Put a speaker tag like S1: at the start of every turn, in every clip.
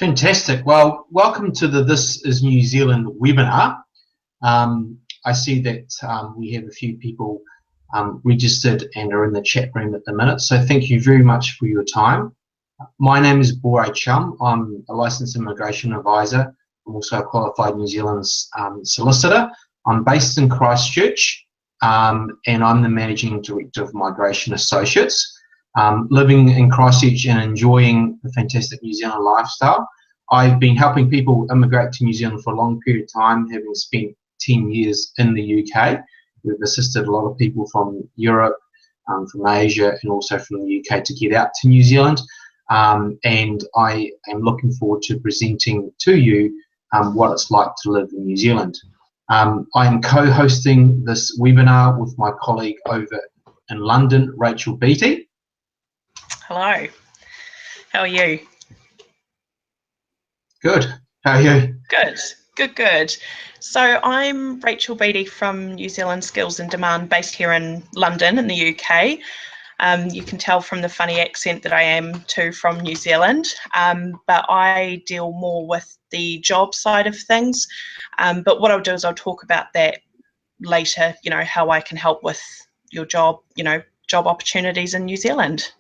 S1: Fantastic. Well, welcome to the This is New Zealand webinar. I see that we have a few people registered and are in the chat room at the minute, so thank you very much for your time. My name is Bore Chum. I'm a licensed immigration advisor. I'm also a qualified New Zealand solicitor. I'm based in Christchurch, and I'm the Managing Director of Migration Associates. Living in Christchurch and enjoying the fantastic New Zealand lifestyle. I've been helping people immigrate to New Zealand for a long period of time, having spent 10 years in the UK. We've assisted a lot of people from Europe, from Asia, and also from the UK to get out to New Zealand. And I am looking forward to presenting to you what it's like to live in New Zealand. I am co-hosting this webinar with my colleague over in London, Rachel Beattie.
S2: Hello, how are you?
S1: Good, how are you?
S2: Good. So I'm Rachel Beattie from New Zealand Skills in Demand, based here in London in the UK. You can tell from the funny accent that I am too from New Zealand, but I deal more with the job side of things. But what I'll do is I'll talk about that later, how I can help with your job, job opportunities in New Zealand.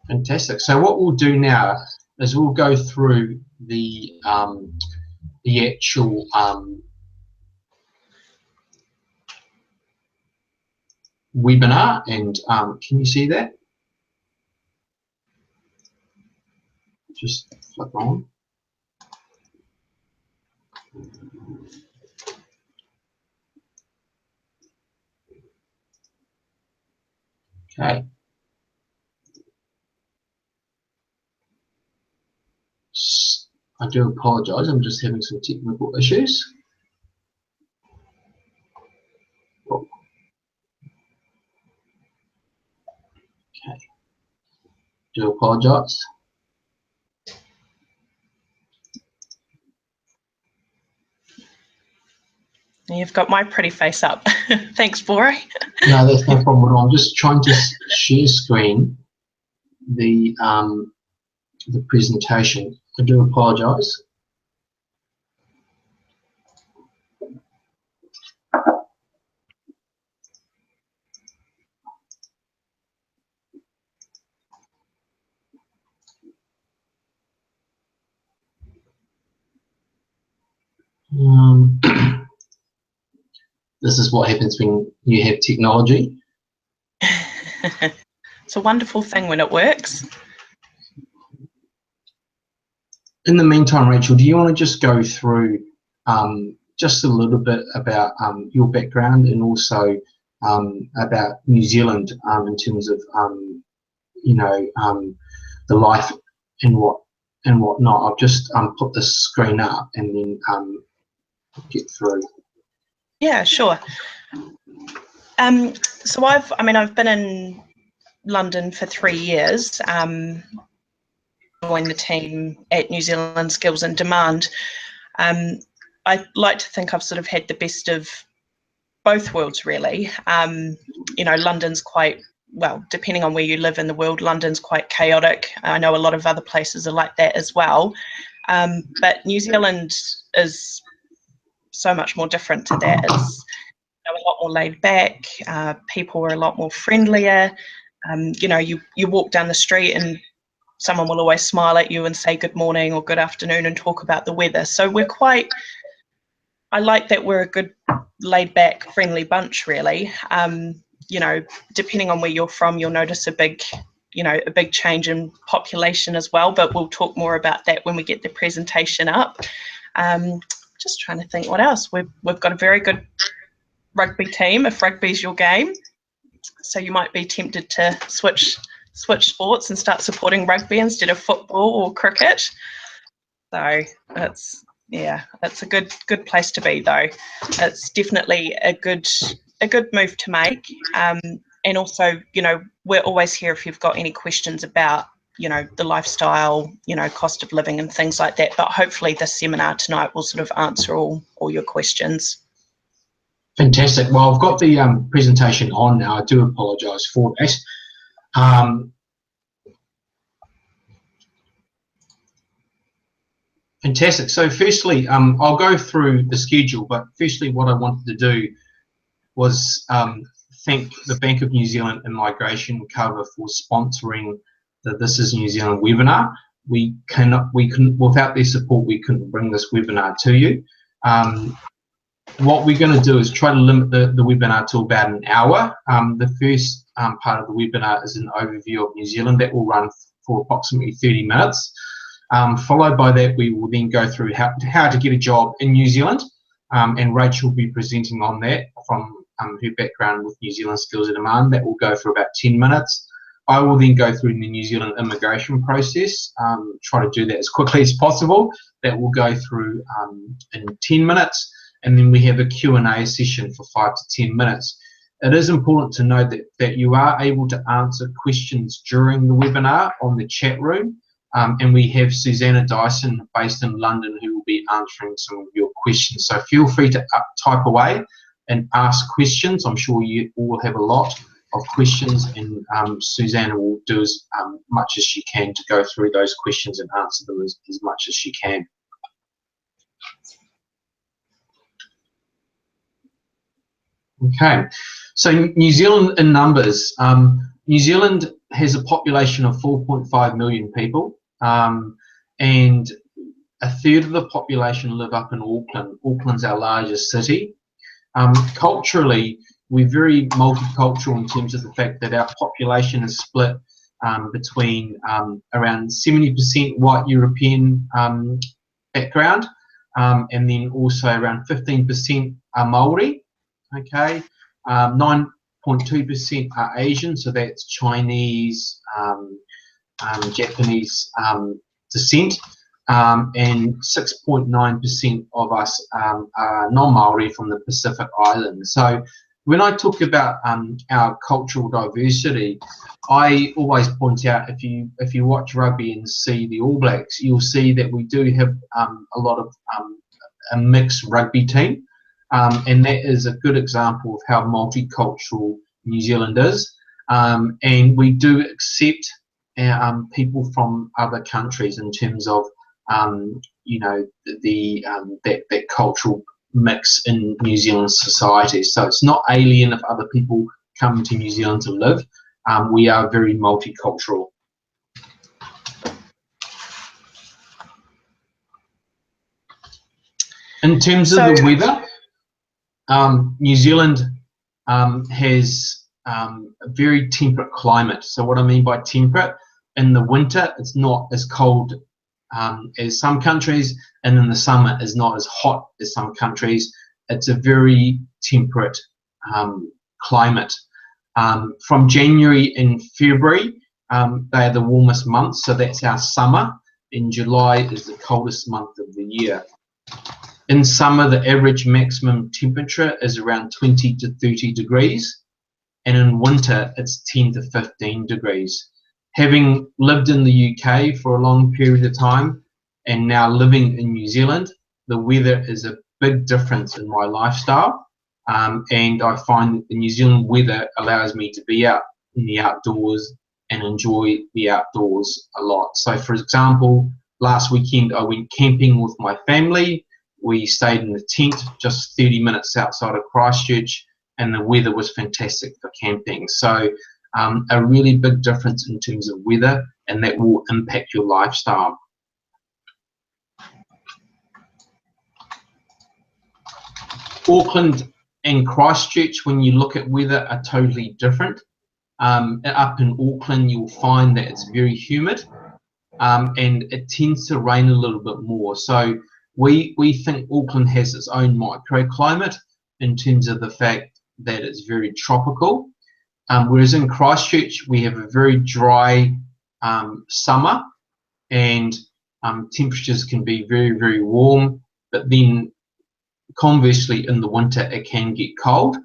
S1: Fantastic. So what we'll do now is we'll go through the actual webinar, and can you see that? Just flip on. Okay. I do apologise, I'm just having some technical issues. Okay. Do apologise.
S2: You've got my pretty face up. Thanks, Bore.
S1: No, that's no problem at all. I'm just trying to share screen the presentation. I do apologise. This is what happens when you have technology.
S2: It's a wonderful thing when it works.
S1: In the meantime, Rachel, do you want to just go through just a little bit about your background and also about New Zealand in terms of the life and whatnot? I've just put this screen up and then get through.
S2: Yeah, sure. So I've been in London for 3 years. Joined the team at New Zealand Skills in Demand. I like to think I've sort of had the best of both worlds, really. London's quite, well, depending on where you live in the world, London's quite chaotic. I know a lot of other places are like that as well. But New Zealand is so much more different to that. It's a lot more laid back. People are a lot more friendlier. You walk down the street and someone will always smile at you and say good morning or good afternoon and talk about the weather. So I like that we're a good laid back, friendly bunch, really. Depending on where you're from, you'll notice a big change in population as well, but we'll talk more about that when we get the presentation up. Just trying to think what else. We've got a very good rugby team, if rugby's your game. So you might be tempted to switch sports and start supporting rugby instead of football or cricket. So it's a good place to be, though. It's definitely a good move to make. And also, we're always here if you've got any questions about the lifestyle, cost of living and things like that. But hopefully this seminar tonight will sort of answer all your questions.
S1: Fantastic. Well, I've got the presentation on now. I do apologise for that. Fantastic. So firstly, I'll go through the schedule, but firstly what I wanted to do was thank the Bank of New Zealand Immigration Cover for sponsoring the This is New Zealand webinar. We couldn't, without their support, we couldn't bring this webinar to you. What we're going to do is try to limit the webinar to about an hour. The first part of the webinar is an overview of New Zealand that will run for approximately 30 minutes. Followed by that, we will then go through how to get a job in New Zealand, and Rachel will be presenting on that from her background with New Zealand Skills in Demand. That will go for about 10 minutes. I will then go through the New Zealand immigration process, try to do that as quickly as possible. That will go through in 10 minutes, and then we have a Q&A session for 5 to 10 minutes. It is important to note that you are able to answer questions during the webinar on the chat room. And we have Susanna Dyson based in London who will be answering some of your questions. So feel free to type away and ask questions. I'm sure you all have a lot of questions, and Susanna will do as much as she can to go through those questions and answer them as much as she can. Okay, so New Zealand in numbers. New Zealand has a population of 4.5 million people. And a third of the population live up in Auckland. Auckland's our largest city. Culturally, we're very multicultural in terms of the fact that our population is split between around 70% white European background, and then also around 15% are Maori. Okay, 9.2% are Asian, so that's Chinese, Japanese descent, and 6.9% of us are non-Maori from the Pacific Islands. So when I talk about our cultural diversity, I always point out, if you watch rugby and see the All Blacks, you'll see that we do have a lot of a mixed rugby team, and that is a good example of how multicultural New Zealand is, and we do accept people from other countries in terms of you know, that cultural mix in New Zealand society. So it's not alien if other people come to New Zealand to live. We are very multicultural. In terms of the weather, New Zealand has a very temperate climate. So what I mean by temperate, in the winter it's not as cold as some countries, and in the summer is not as hot as some countries. It's a very temperate climate. From January and February, they are the warmest months, so that's our summer. In July is the coldest month of the year. In summer, the average maximum temperature is around 20 to 30 degrees, and in winter it's 10 to 15 degrees. Having lived in the UK for a long period of time and now living in New Zealand, the weather is a big difference in my lifestyle, and I find that the New Zealand weather allows me to be out in the outdoors and enjoy the outdoors a lot. So for example, last weekend I went camping with my family. We stayed in the tent just 30 minutes outside of Christchurch, and the weather was fantastic for camping. So a really big difference in terms of weather, and that will impact your lifestyle. Auckland and Christchurch, when you look at weather, are totally different. Up in Auckland, you'll find that it's very humid, and it tends to rain a little bit more. So we think Auckland has its own microclimate in terms of the fact that it's very tropical. Whereas in Christchurch, we have a very dry summer, and temperatures can be very, very warm, but then conversely in the winter it can get cold,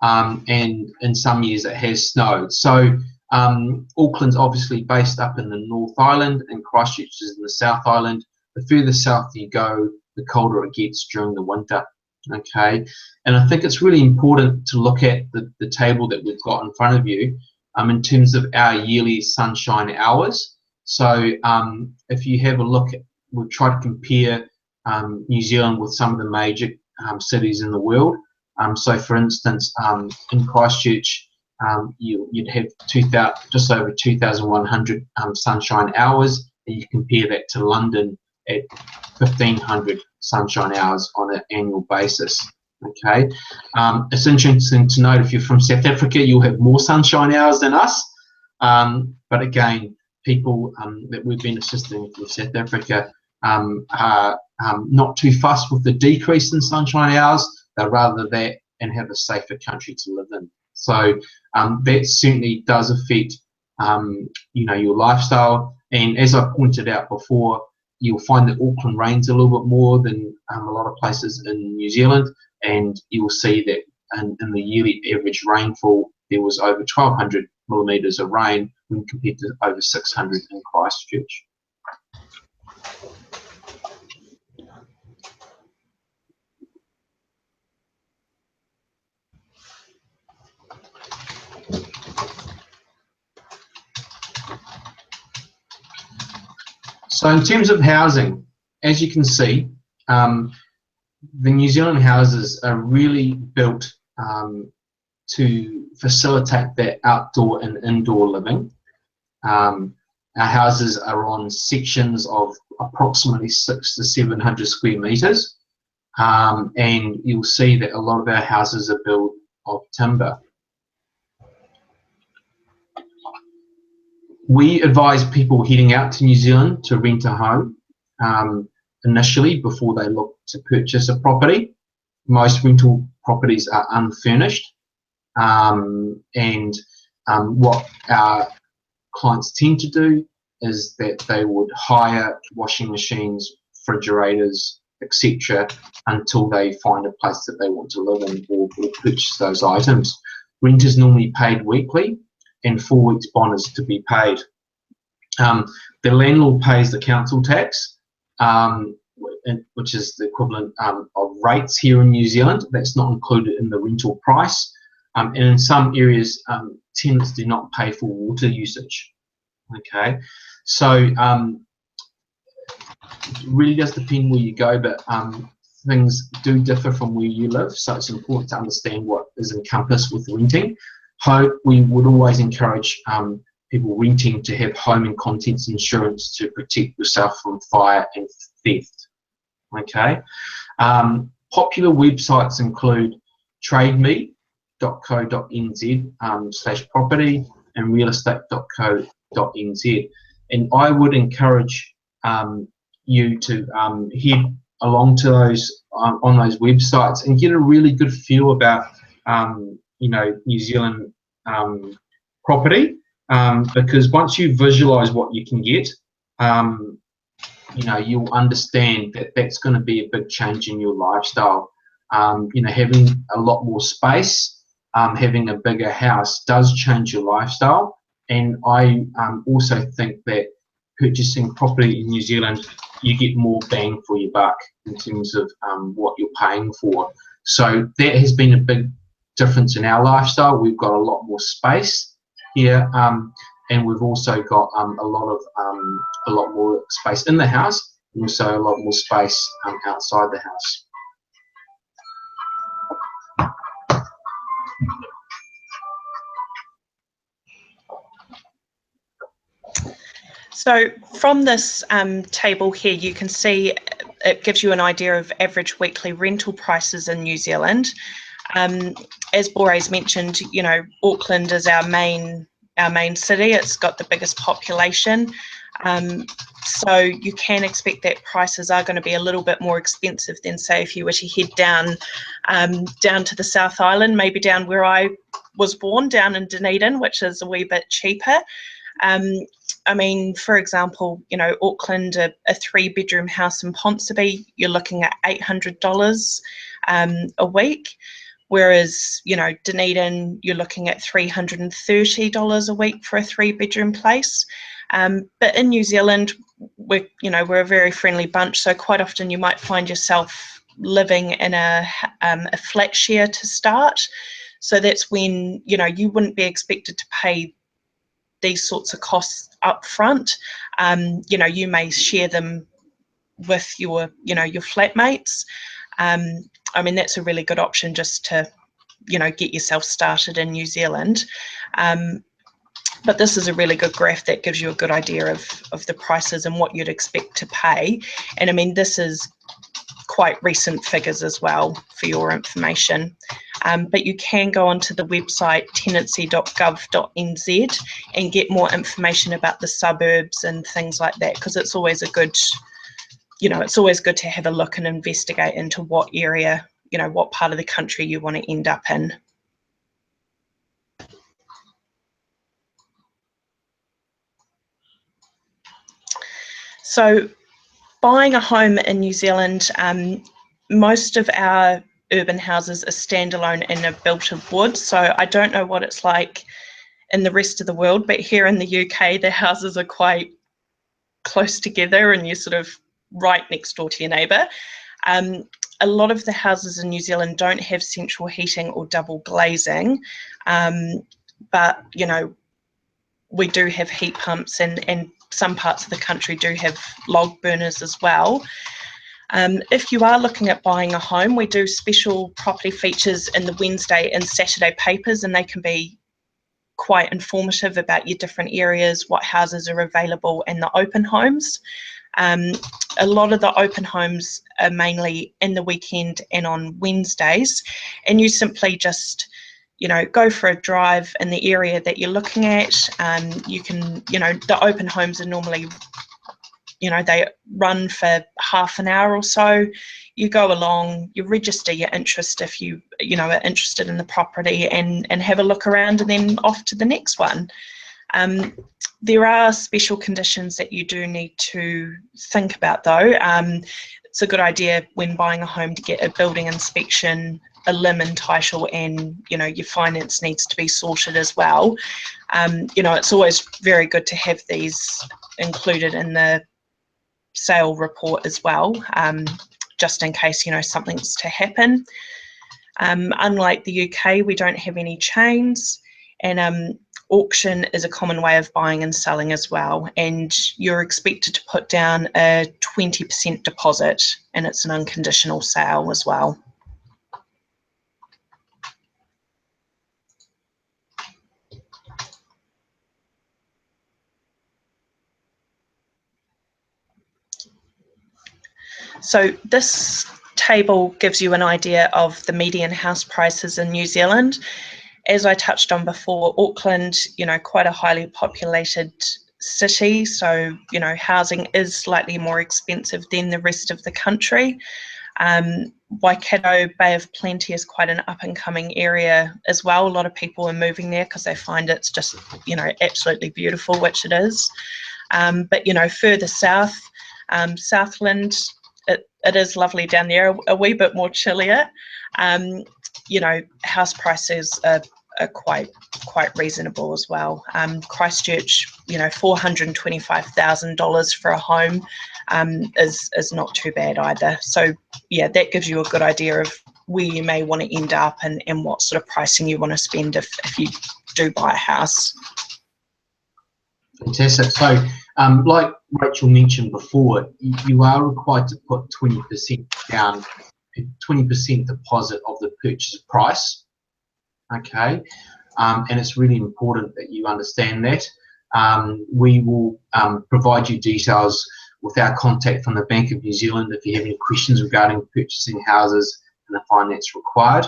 S1: and in some years it has snowed. So Auckland's obviously based up in the North Island, and Christchurch is in the South Island. The further south you go, the colder it gets during the winter. Okay, and I think it's really important to look at the table that we've got in front of you in terms of our yearly sunshine hours. So if you have a look we've tried to compare New Zealand with some of the major cities in the world. So, for instance, in Christchurch, you'd have just over 2,100 sunshine hours, and you compare that to London at 1,500 sunshine hours on an annual basis. Okay, it's interesting to note if you're from South Africa, you'll have more sunshine hours than us. But again, people that we've been assisting from South Africa are not too fussed with the decrease in sunshine hours. They'd rather that and have a safer country to live in. So that certainly does affect, your lifestyle. And as I pointed out before, you'll find that Auckland rains a little bit more than a lot of places in New Zealand, and you'll see that in the yearly average rainfall, there was over 1,200 millimetres of rain when compared to over 600 in Christchurch. So in terms of housing, as you can see, the New Zealand houses are really built to facilitate that outdoor and indoor living. Our houses are on sections of approximately 600 to 700 square metres, and you'll see that a lot of our houses are built of timber. We advise people heading out to New Zealand to rent a home initially before they look to purchase a property. Most rental properties are unfurnished, and what our clients tend to do is that they would hire washing machines, refrigerators, etc. until they find a place that they want to live in or purchase those items. Rent is normally paid weekly, and 4 weeks bond is to be paid. The landlord pays the council tax, which is the equivalent of rates here in New Zealand. That's not included in the rental price. And in some areas, tenants do not pay for water usage. Okay, so it really does depend where you go, but things do differ from where you live, so it's important to understand what is encompassed with renting. We would always encourage people renting to have home and contents insurance to protect yourself from fire and theft. Okay, popular websites include trademe.co.nz/property and realestate.co.nz, and I would encourage you to head along to those on those websites and get a really good feel about New Zealand property, because once you visualize what you can get, you'll understand that that's going to be a big change in your lifestyle. Having a lot more space, having a bigger house does change your lifestyle, and I also think that purchasing property in New Zealand, you get more bang for your buck in terms of what you're paying for. So that has been a big difference in our lifestyle. We've got a lot more space here, and we've also got a lot more space in the house, and also a lot more space outside the house.
S2: So from this table here, you can see it gives you an idea of average weekly rental prices in New Zealand. As Bore's mentioned, Auckland is our main city. It's got the biggest population, so you can expect that prices are going to be a little bit more expensive than, say, if you were to head down to the South Island, maybe down where I was born, down in Dunedin, which is a wee bit cheaper. For example, Auckland, a 3-bedroom house in Ponsonby, you're looking at $800 a week. Whereas, Dunedin, you're looking at $330 a week for a 3-bedroom place. But in New Zealand, we're a very friendly bunch. So quite often you might find yourself living in a flat share to start. So that's when, you wouldn't be expected to pay these sorts of costs up front. You may share them with your, your flatmates. I mean, that's a really good option just to, get yourself started in New Zealand. But this is a really good graph that gives you a good idea of the prices and what you'd expect to pay. And I mean, this is quite recent figures as well for your information. But you can go onto the website tenancy.gov.nz and get more information about the suburbs and things like that, because it's always a good, it's always good to have a look and investigate into what area, what part of the country you want to end up in. So buying a home in New Zealand, most of our urban houses are standalone and are built of wood. So I don't know what it's like in the rest of the world, but here in the UK, the houses are quite close together and you're sort of right next door to your neighbour. A lot of the houses in New Zealand don't have central heating or double glazing, but, we do have heat pumps, and some parts of the country do have log burners as well. If you are looking at buying a home, we do special property features in the Wednesday and Saturday papers, and they can be quite informative about your different areas, what houses are available, and the open homes. A lot of the open homes are mainly in the weekend and on Wednesdays, and you simply just go for a drive in the area that you're looking at. You can, the open homes are normally, they run for half an hour or so. You go along, you register your interest if you, are interested in the property, and have a look around, and then off to the next one. There are special conditions that you do need to think about though. It's a good idea when buying a home to get a building inspection, a limb and title, and your finance needs to be sorted as well. It's always very good to have these included in the sale report as well, just in case something's to happen. Unlike the UK, we don't have any chains, and auction is a common way of buying and selling as well, and you're expected to put down a 20% deposit, and it's an unconditional sale as well. So this table gives you an idea of the median house prices in New Zealand. As I touched on before, Auckland, quite a highly populated city, so housing is slightly more expensive than the rest of the country. Waikato, Bay of Plenty is quite an up-and-coming area as well. A lot of people are moving there because they find it's just absolutely beautiful, which it is. But further south, Southland, it is lovely down there, a wee bit more chillier. House prices are quite reasonable as well. Christchurch, $425,000 for a home is not too bad either. So yeah, that gives you a good idea of where you may want to end up, and what sort of pricing you want to spend if you do buy a house.
S1: Fantastic. So like Rachel mentioned before, you are required to put 20% down, 20% deposit of the purchase price. Okay, and it's really important that you understand that. We will provide you details with our contact from the Bank of New Zealand if you have any questions regarding purchasing houses and the finance required.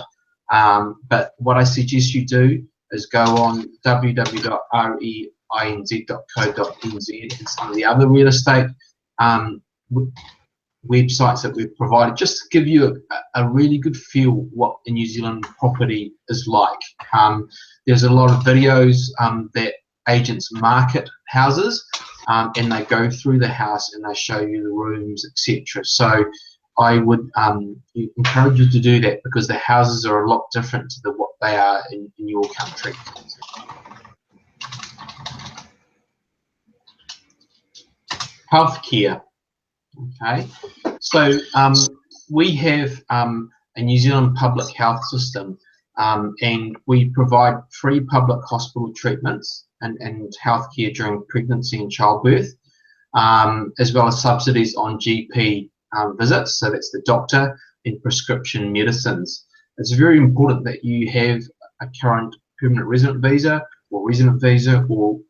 S1: But what I suggest you do is go on www.reinz.co.nz and some of the other real estate websites that we've provided, just to give you a really good feel what the New Zealand property is like. There's a lot of videos that agents market houses, and they go through the house and they show you the rooms, etc. So I would encourage you to do that, because the houses are a lot different to what they are in your country. Healthcare. Okay, so we have a New Zealand public health system, and we provide free public hospital treatments and healthcare during pregnancy and childbirth. as well as subsidies on GP visits, so that's the doctor, and prescription medicines. It's very important that you have a current permanent resident visa or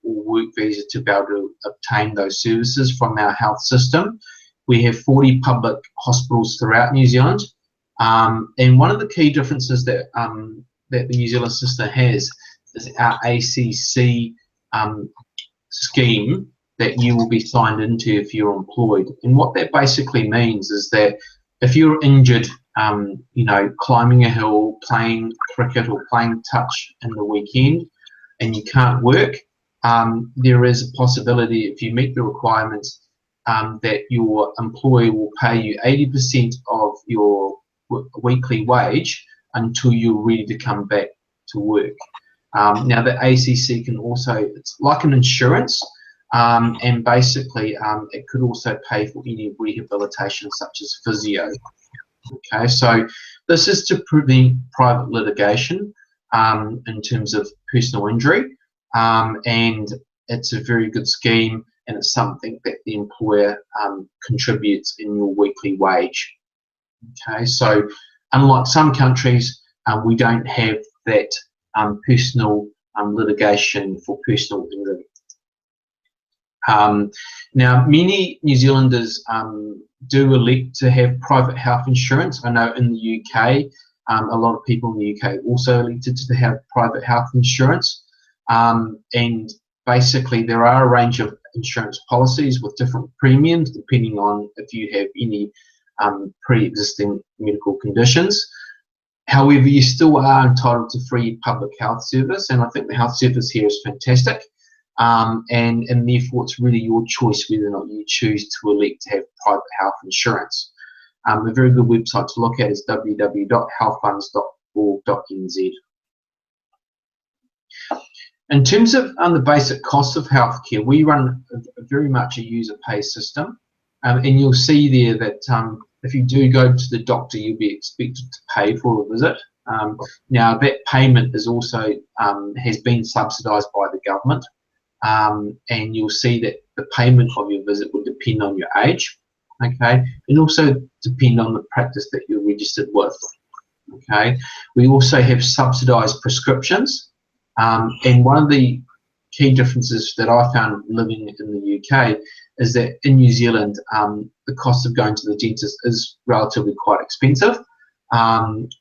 S1: work visa to be able to obtain those services from our health system. We have 40 public hospitals throughout New Zealand, and one of the key differences that that the New Zealand system has is our ACC scheme that you will be signed into if you're employed. And what that basically means is that if you're injured, you know, climbing a hill, playing cricket or playing touch in the weekend, and you can't work, there is a possibility, if you meet the requirements, that your employer will pay you 80% of your weekly wage until you're ready to come back to work. Now the ACC can also, it's like an insurance, and basically it could also pay for any rehabilitation such as physio. Okay, so this is to prevent private litigation in terms of personal injury, and it's a very good scheme, and it's something that the employer contributes in your weekly wage. Okay, so unlike some countries, we don't have that personal litigation for personal injury. Now, many New Zealanders do elect to have private health insurance. I know in the UK, a lot of people in the UK also elected to have private health insurance. And basically, there are a range of insurance policies with different premiums depending on if you have any pre-existing medical conditions. However, you still are entitled to free public health service, and I think the health service here is fantastic. And therefore it's really your choice whether or not you choose to elect to have private health insurance. A very good website to look at is www.healthfunds.org.nz. In terms of the basic costs of healthcare, we run very much a user pay system, and you'll see there that if you do go to the doctor, you'll be expected to pay for a visit. Now that payment is also has been subsidised by the government. And you'll see that the payment of your visit will depend on your age, okay, and also depend on the practice that you're registered with, okay. We also have subsidised prescriptions, and one of the key differences that I found living in the UK is that in New Zealand, the cost of going to the dentist is relatively quite expensive, and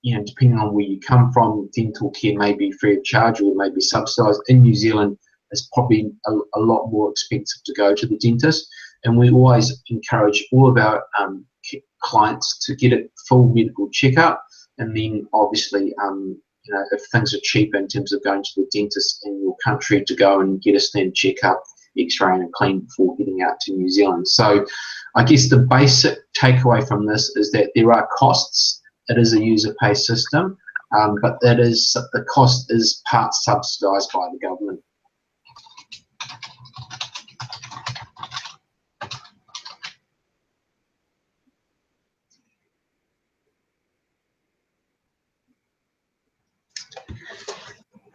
S1: you know, depending on where you come from, dental care may be free of charge or may be subsidised. In New Zealand, it's probably a lot more expensive to go to the dentist, and we always encourage all of our clients to get a full medical checkup, and then obviously, you know, if things are cheaper in terms of going to the dentist in your country, to go and get a standard checkup, X-ray and a clean before getting out to New Zealand. So I guess the basic takeaway from this is that there are costs. It is a user pay system, but the cost is part subsidised by the government.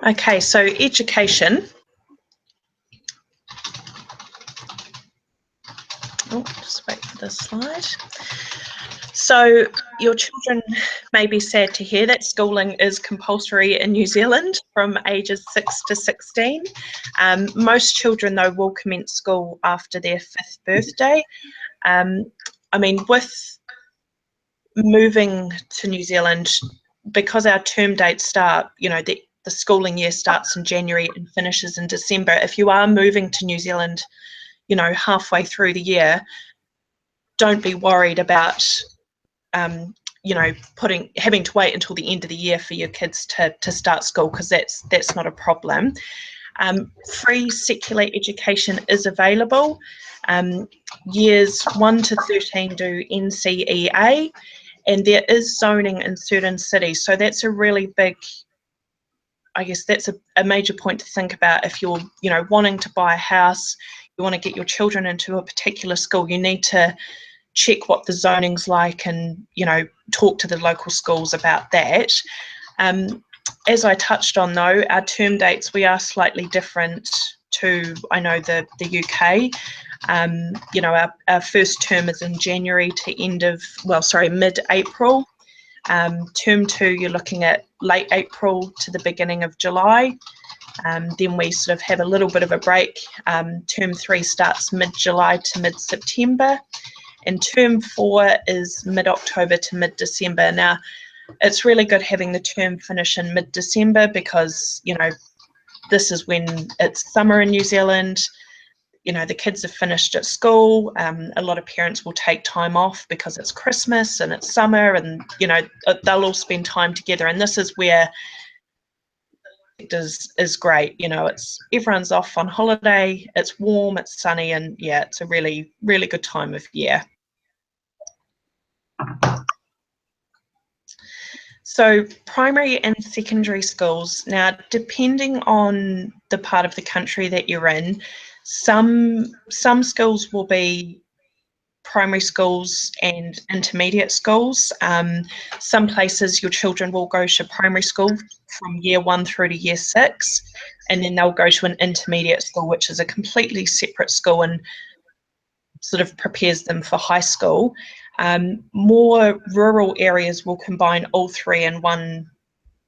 S2: Okay, so education. Oh, just wait for this slide. So your children may be sad to hear that schooling is compulsory in New Zealand from ages 6 to 16. Most children, though, will commence school after their 5th birthday. I mean, with moving to New Zealand, because our term dates start, you know, the schooling year starts in January and finishes in December. If you are moving to New Zealand, you know, halfway through the year, don't be worried about you know, having to wait until the end of the year for your kids to start school, because that's not a problem. Free secular education is available. Years 1 to 13 do NCEA, and there is zoning in certain cities, so that's a really big, I guess that's a major point to think about. If you're, you know, wanting to buy a house, you want to get your children into a particular school, you need to check what the zoning's like and, you know, talk to the local schools about that. As I touched on, though, our term dates, we are slightly different to, I know, the UK. You know, our first term is in January to mid-April. Term 2, you're looking at late April to the beginning of July. Then we sort of have a little bit of a break. Term 3 starts mid-July to mid-September, and term 4 is mid-October to mid-December. Now, it's really good having the term finish in mid-December because, you know, this is when it's summer in New Zealand. You know, the kids have finished at school. A lot of parents will take time off because it's Christmas and it's summer, and, you know, they'll all spend time together. And this is where is great. You know, it's everyone's off on holiday, it's warm, it's sunny, and yeah, it's a really, really good time of year. So primary and secondary schools, now depending on the part of the country that you're in, some schools will be primary schools and intermediate schools. Some places your children will go to primary school from year 1 through to year 6, and then they'll go to an intermediate school, which is a completely separate school and sort of prepares them for high school. More rural areas will combine all three in one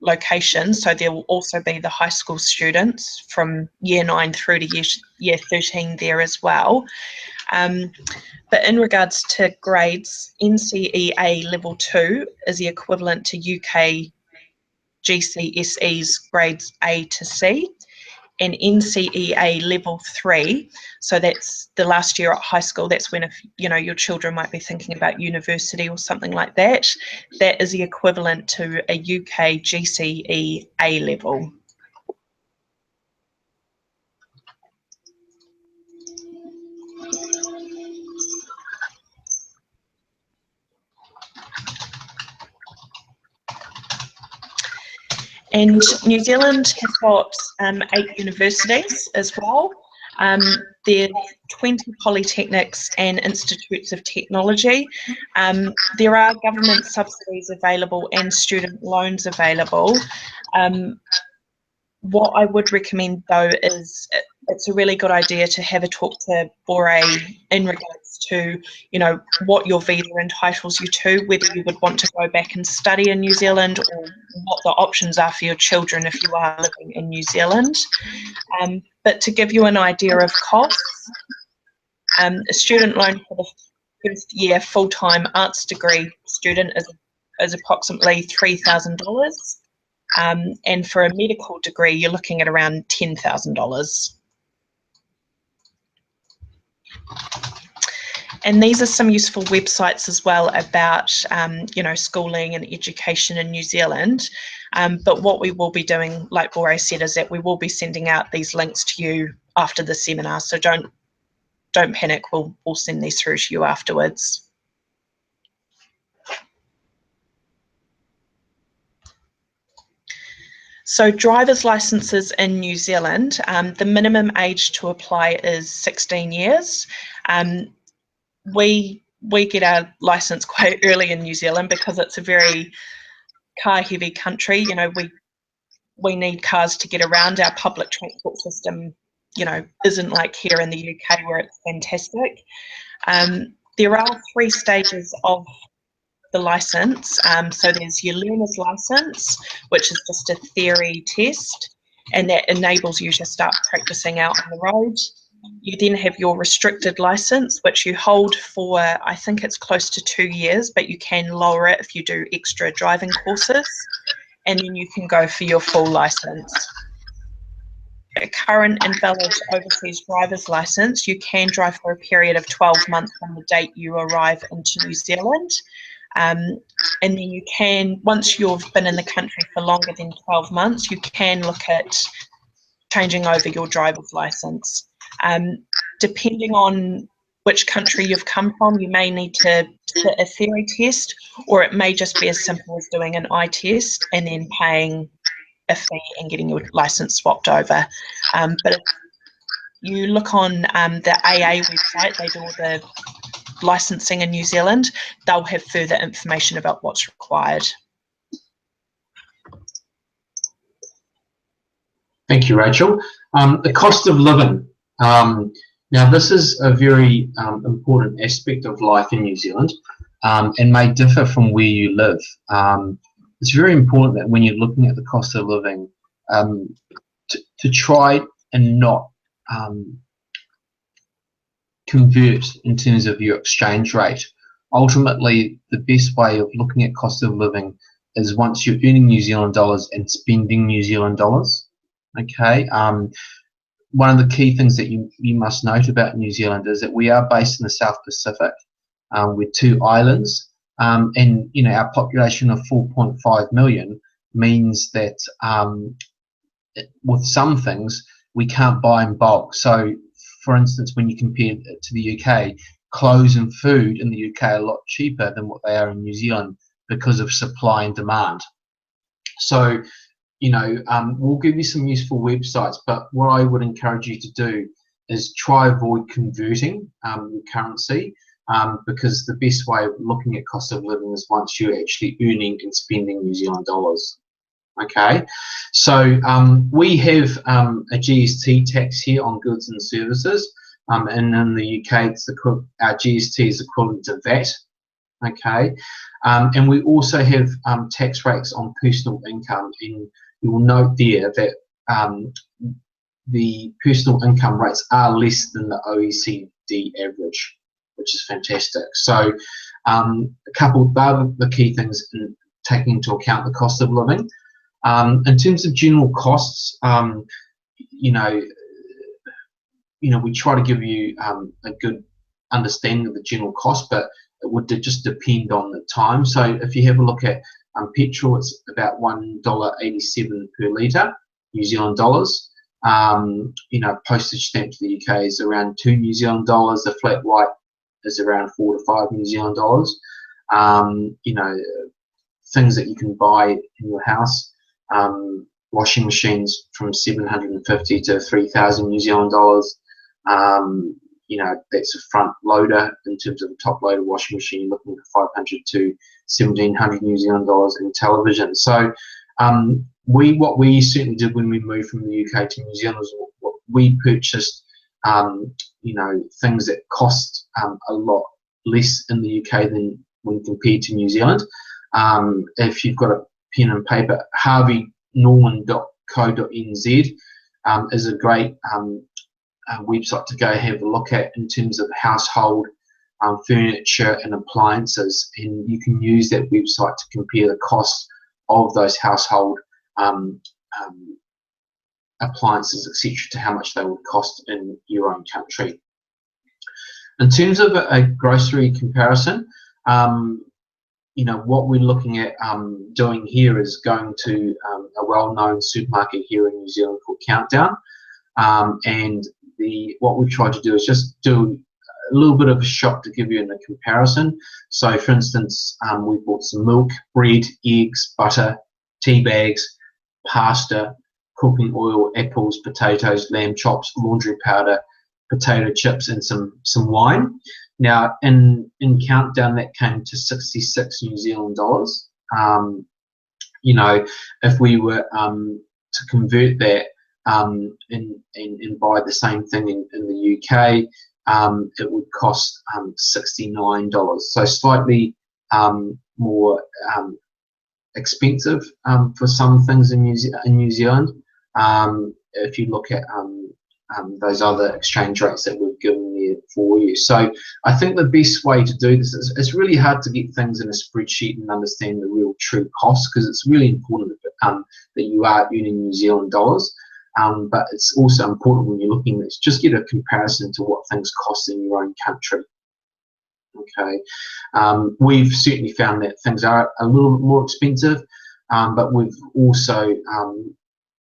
S2: location, so there will also be the high school students from year 9 through to year 13 there as well. But in regards to grades, NCEA level 2 is the equivalent to UK GCSE's grades A to C, and NCEA level 3, so that's the last year at high school. That's when, if you know, your children might be thinking about university or something like that, that is the equivalent to a UK GCE A level. And New Zealand has got 8 universities as well. There are 20 polytechnics and institutes of technology. There are government subsidies available and student loans available. What I would recommend, though, is it's a really good idea to have a talk to Bore in regards to, you know, what your visa entitles you to, whether you would want to go back and study in New Zealand, or what the options are for your children if you are living in New Zealand. But to give you an idea of costs, a student loan for the first year full-time arts degree student is approximately $3,000. And for a medical degree, you're looking at around $10,000. And these are some useful websites as well about, you know, schooling and education in New Zealand. But what we will be doing, like Bore said, is that we will be sending out these links to you after the seminar. So don't panic. We'll send these through to you afterwards. So driver's licenses in New Zealand, the minimum age to apply is 16 years. We get our license quite early in New Zealand because it's a very car-heavy country. You know, we need cars to get around. Our public transport system, you know, isn't like here in the UK where it's fantastic. There are 3 stages of the license. So there's your learner's license, which is just a theory test, and that enables you to start practicing out on the road. You then have your restricted license, which you hold for, I think it's close to 2 years, but you can lower it if you do extra driving courses, and then you can go for your full license. A current and valid overseas driver's license, you can drive for a period of 12 months from the date you arrive into New Zealand. And then you can, once you've been in the country for longer than 12 months, you can look at changing over your driver's license. Depending on which country you've come from, you may need to sit a theory test, or it may just be as simple as doing an eye test and then paying a fee and getting your license swapped over. But if you look on the AA website, they do all the licensing in New Zealand, they'll have further information about what's required.
S1: Thank you, Rachel. The cost of living. Now, this is a very important aspect of life in New Zealand, and may differ from where you live. It's very important that when you're looking at the cost of living, to try and not convert in terms of your exchange rate. Ultimately, the best way of looking at cost of living is once you're earning New Zealand dollars and spending New Zealand dollars. Okay. One of the key things that you must note about New Zealand is that we are based in the South Pacific. We're 2 islands, and our population of 4.5 million means that with some things we can't buy in bulk. So, for instance, when you compare it to the UK, clothes and food in the UK are a lot cheaper than what they are in New Zealand because of supply and demand. So, we'll give you some useful websites, but what I would encourage you to do is try avoid converting your currency, because the best way of looking at cost of living is once you're actually earning and spending New Zealand dollars. Okay, so we have a GST tax here on goods and services, and in the UK, our GST is equivalent to VAT. Okay, and we also have tax rates on personal income, and you will note there that the personal income rates are less than the OECD average, which is fantastic. So a couple of the key things in taking into account the cost of living. In terms of general costs, we try to give you a good understanding of the general cost, but it would just depend on the time. So if you have a look at petrol, it's about $1.87 per litre, New Zealand dollars. Postage stamp to the UK is around 2 New Zealand dollars. The flat white is around 4 to 5 New Zealand dollars. Things that you can buy in your house, washing machines from 750 to 3,000 New Zealand dollars. That's a front loader. In terms of a top loader washing machine, you're looking at 500 to 1,700 New Zealand dollars in television. So what we certainly did when we moved from the UK to New Zealand was we purchased things that cost a lot less in the UK than when compared to New Zealand. If you've got a pen and paper, harveynorman.co.nz is a great website to go have a look at in terms of household furniture and appliances, and you can use that website to compare the cost of those household appliances, etc., to how much they would cost in your own country. In terms of a grocery comparison, what we're looking at doing here is going to a well-known supermarket here in New Zealand called Countdown, and what we tried to do is just do a little bit of a shop to give you a comparison. So, for instance, we bought some milk, bread, eggs, butter, tea bags, pasta, cooking oil, apples, potatoes, lamb chops, laundry powder, potato chips, and some wine. Now, in Countdown, that came to 66 New Zealand dollars. If we were to convert that and buy the same thing in the UK, it would cost $69. So slightly more expensive for some things in New Zealand. If you look at those other exchange rates that we've given there for you. So I think the best way to do this is, it's really hard to get things in a spreadsheet and understand the real true cost, because it's really important that you are earning New Zealand dollars. But it's also important when you're looking at just get a comparison to what things cost in your own country. Okay, we've certainly found that things are a little bit more expensive, but we've also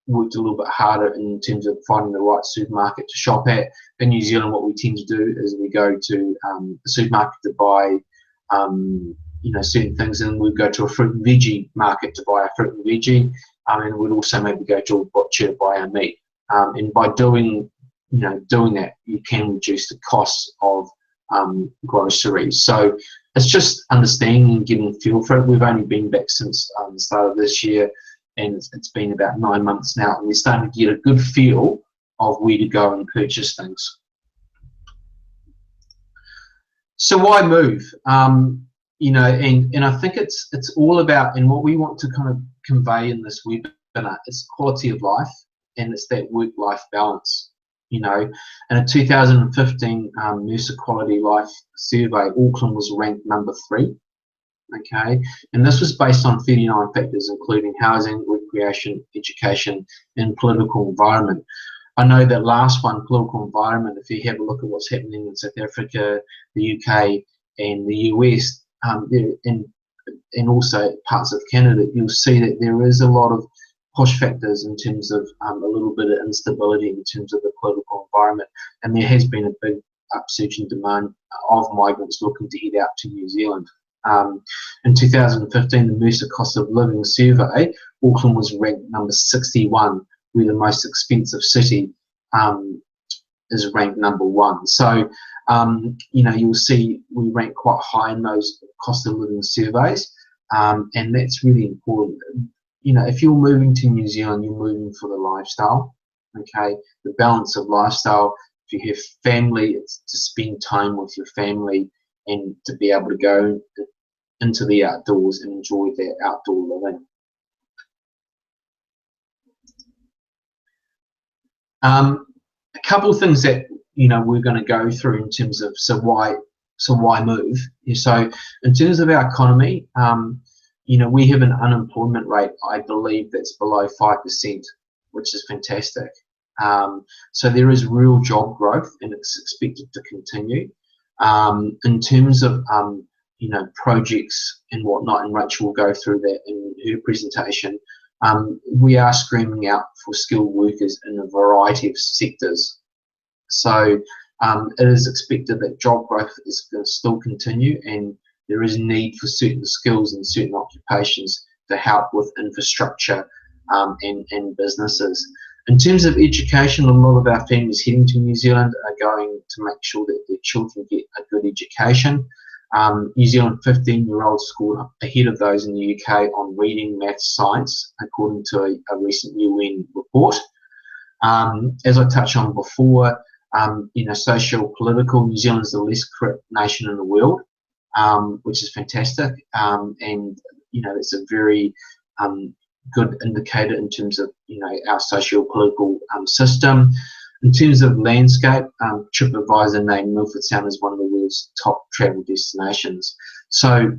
S1: worked a little bit harder in terms of finding the right supermarket to shop at. In New Zealand, what we tend to do is we go to the supermarket to buy certain things, and we go to a fruit and veggie market to buy our fruit and veggie, and we'd also maybe go to a butcher to buy our meat. And by doing that, you can reduce the costs of groceries. So it's just understanding and getting a feel for it. We've only been back since the start of this year, and it's been about 9 months now, and we're starting to get a good feel of where to go and purchase things. So why move? You know, and I think it's all about, and what we want to kind of convey in this webinar is quality of life, and it's that work-life balance. You know, in a 2015 Mercer Quality Life survey, Auckland was ranked number 3. Okay, and this was based on 39 factors, including housing, recreation, education, and political environment. I know that last one, political environment, if you have a look at what's happening in South Africa, the UK, and the US, and also parts of Canada, you'll see that there is a lot of push factors in terms of a little bit of instability in terms of the political environment, and there has been a big upsurge in demand of migrants looking to head out to New Zealand. In 2015, the Mercer Cost of Living Survey, Auckland was ranked number 61, where the most expensive city is ranked number 1. So, you know, you'll see we rank quite high in those cost of living surveys, and that's really important. You know, if you're moving to New Zealand, you're moving for the lifestyle, okay? The balance of lifestyle. If you have family, it's to spend time with your family and to be able to go into the outdoors and enjoy that outdoor living. A couple of things that, you know, we're going to go through in terms of so why move. So in terms of our economy, you know, we have an unemployment rate, I believe, that's below 5%, which is fantastic. So there is real job growth, and it's expected to continue. In terms of you know, projects and whatnot, and Rachel will go through that in her presentation. We are screaming out for skilled workers in a variety of sectors. So it is expected that job growth is going to still continue, and there is need for certain skills and certain occupations to help with infrastructure and businesses. In terms of education, a lot of our families heading to New Zealand are going to make sure that their children get a good education. New Zealand 15-year-olds scored ahead of those in the UK on reading, maths, science, according to a recent UN report. As I touched on before, you know, socio-political, New Zealand is the least corrupt nation in the world, which is fantastic, and you know, it's a very good indicator in terms of, you know, our socio-political system. In terms of landscape, TripAdvisor named Milford Sound as one of the world's top travel destinations. So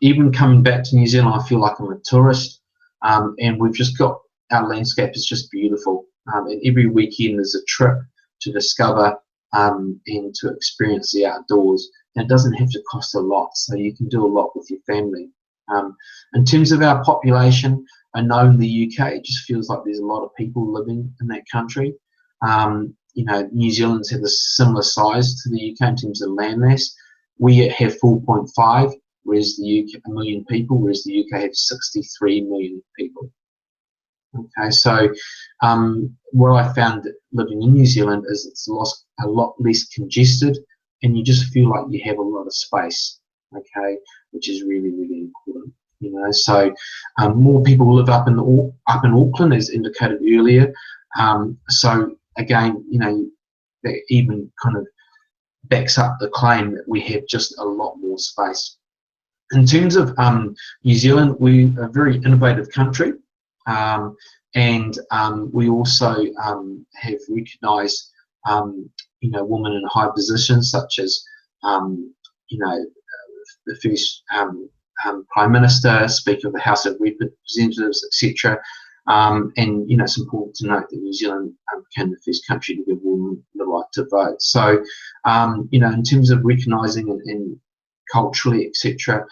S1: even coming back to New Zealand, I feel like I'm a tourist, and we've just got, our landscape is just beautiful, and every weekend there's a trip to discover and to experience the outdoors, and it doesn't have to cost a lot, so you can do a lot with your family. In terms of our population, I know in the UK it just feels like there's a lot of people living in that country. You know, New Zealand's had a similar size to the UK in terms of landmass. We have 4.5, whereas the UK, 1 million people, whereas the UK have 63 million people. Okay, so what I found living in New Zealand is it's a lot less congested, and you just feel like you have a lot of space, okay, which is really, really important. You know, so more people live up in Auckland, as indicated earlier. So again, you know, that even kind of backs up the claim that we have just a lot more space. In terms of New Zealand, we're a very innovative country, and we also have recognised, you know, women in high positions, such as, you know, the first Prime Minister, Speaker of the House of Representatives, etc. And you know, it's important to note that New Zealand became the first country to give women the right to vote. So, you know, in terms of recognising and culturally, etc.,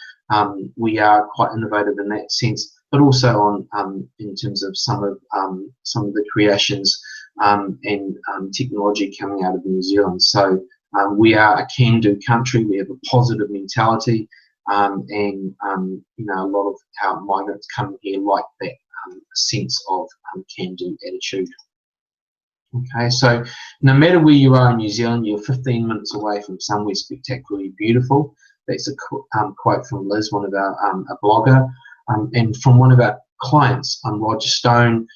S1: we are quite innovative in that sense. But also on in terms of some of the creations and technology coming out of New Zealand. So we are a can-do country. We have a positive mentality, and you know, a lot of our migrants come here like that sense of can-do attitude. Okay, so no matter where you are in New Zealand, you're 15 minutes away from somewhere spectacularly beautiful. That's a quote from Liz, one of our a blogger, and from one of our clients. I'm Roger Stone,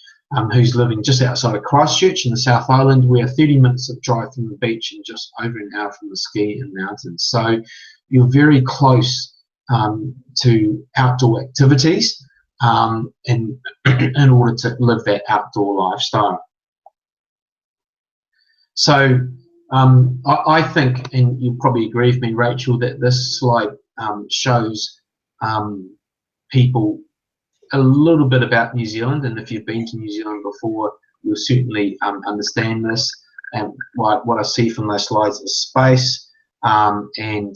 S1: who's living just outside of Christchurch in the South Island. We're 30 minutes of drive from the beach and just over an hour from the ski and mountains. So you're very close to outdoor activities in order to live that outdoor lifestyle. So I think, and you'll probably agree with me, Rachel, that this slide shows people a little bit about New Zealand, and if you've been to New Zealand before, you'll certainly understand this. And what I see from those slides is space and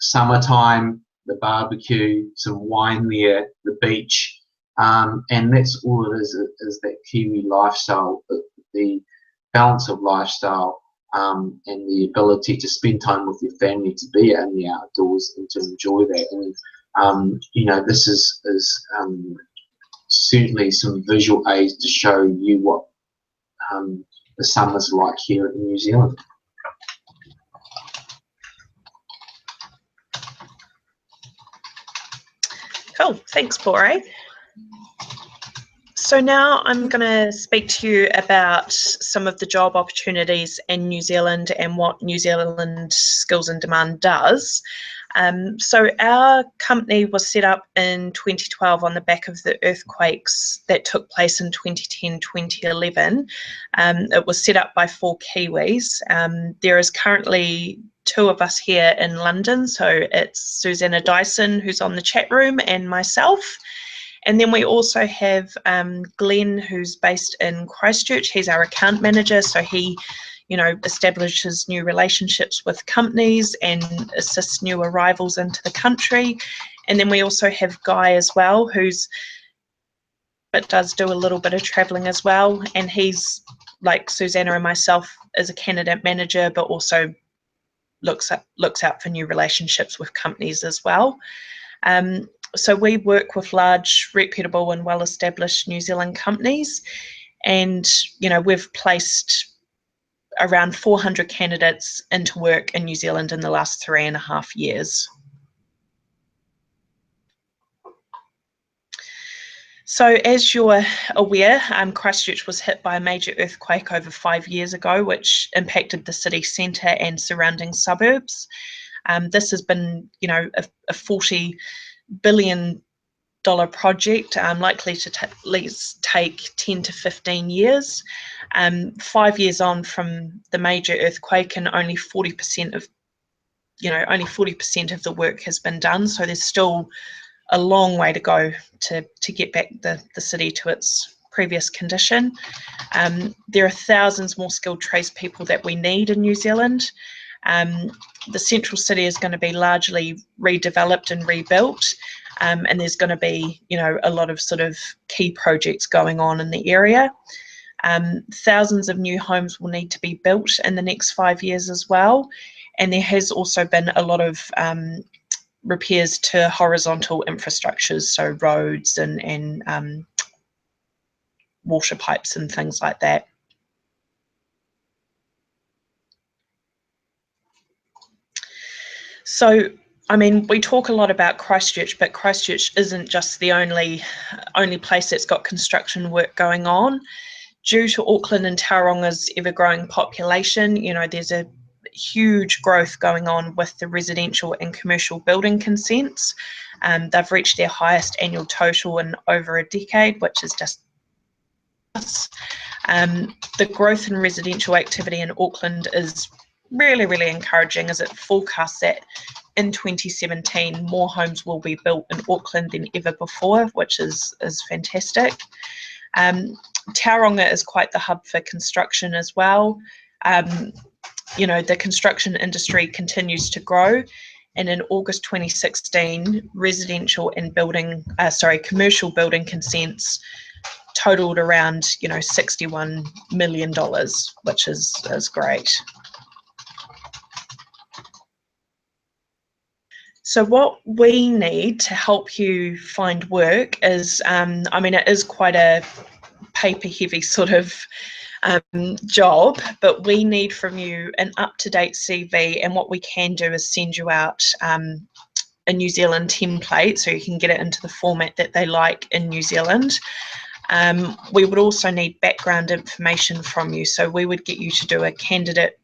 S1: summertime, the barbecue, some wine there, the beach, and that's all it is that Kiwi lifestyle, the balance of lifestyle, and the ability to spend time with your family, to be out in the outdoors and to enjoy that. And you know, this is certainly some visual aids to show you what the summer's like here in New Zealand.
S2: Cool, thanks, Bore. So now I'm going to speak to you about some of the job opportunities in New Zealand and what New Zealand Skills in Demand does. So our company was set up in 2012 on the back of the earthquakes that took place in 2010-2011. It was set up by 4 Kiwis. There is currently 2 of us here in London, so it's Susanna Dyson, who's on the chat room, and myself. And then we also have Glenn, who's based in Christchurch. He's our account manager, so he, you know, establishes new relationships with companies and assists new arrivals into the country. And then we also have Guy as well, but does do a little bit of travelling as well. And he's, like Susanna and myself, is a candidate manager, but also looks out for new relationships with companies as well. So we work with large, reputable and well-established New Zealand companies, and you know, we've placed around 400 candidates into work in New Zealand in the last 3.5 years. So as you're aware, Christchurch was hit by a major earthquake over 5 years ago, which impacted the city centre and surrounding suburbs. This has been, you know, a $40 billion project, likely to at least take 10 to 15 years. 5 years on from the major earthquake, and only 40% of the work has been done. So there's still a long way to go to get back the city to its previous condition. There are thousands more skilled tradespeople that we need in New Zealand. The central city is going to be largely redeveloped and rebuilt, and there's going to be, you know, a lot of sort of key projects going on in the area. Thousands of new homes will need to be built in the next 5 years as well, and there has also been a lot of repairs to horizontal infrastructures, so roads and water pipes and things like that. So, I mean, we talk a lot about Christchurch, but Christchurch isn't just the only place that's got construction work going on. Due to Auckland and Tauranga's ever-growing population, you know, there's a huge growth going on with the residential and commercial building consents. They've reached their highest annual total in over a decade, which is just the growth in residential activity in Auckland is really, really encouraging, as it forecasts that in 2017 more homes will be built in Auckland than ever before, which is fantastic. Tauranga is quite the hub for construction as well. You know, the construction industry continues to grow, and in August 2016, residential and commercial building consents totaled around, you know, $61 million, which is great. So what we need to help you find work is, I mean, it is quite a paper-heavy sort of job, but we need from you an up-to-date CV, and what we can do is send you out a New Zealand template so you can get it into the format that they like in New Zealand. We would also need background information from you. So we would get you to do a candidate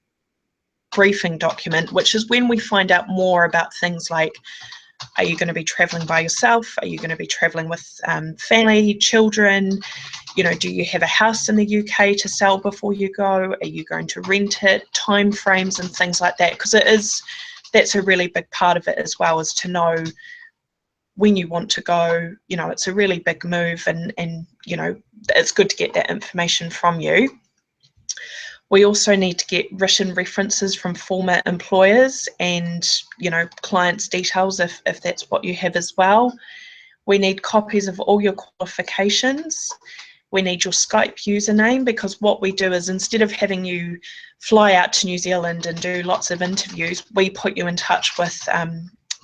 S2: briefing document, which is when we find out more about things like, are you going to be travelling by yourself? Are you going to be travelling with family, children? You know, do you have a house in the UK to sell before you go? Are you going to rent it? Time frames and things like that, because that's a really big part of it as well, is to know when you want to go. You know, it's a really big move, and you know, it's good to get that information from you. We also need to get written references from former employers and, you know, clients' details if that's what you have as well. We need copies of all your qualifications. We need your Skype username, because what we do is, instead of having you fly out to New Zealand and do lots of interviews, we put you in touch with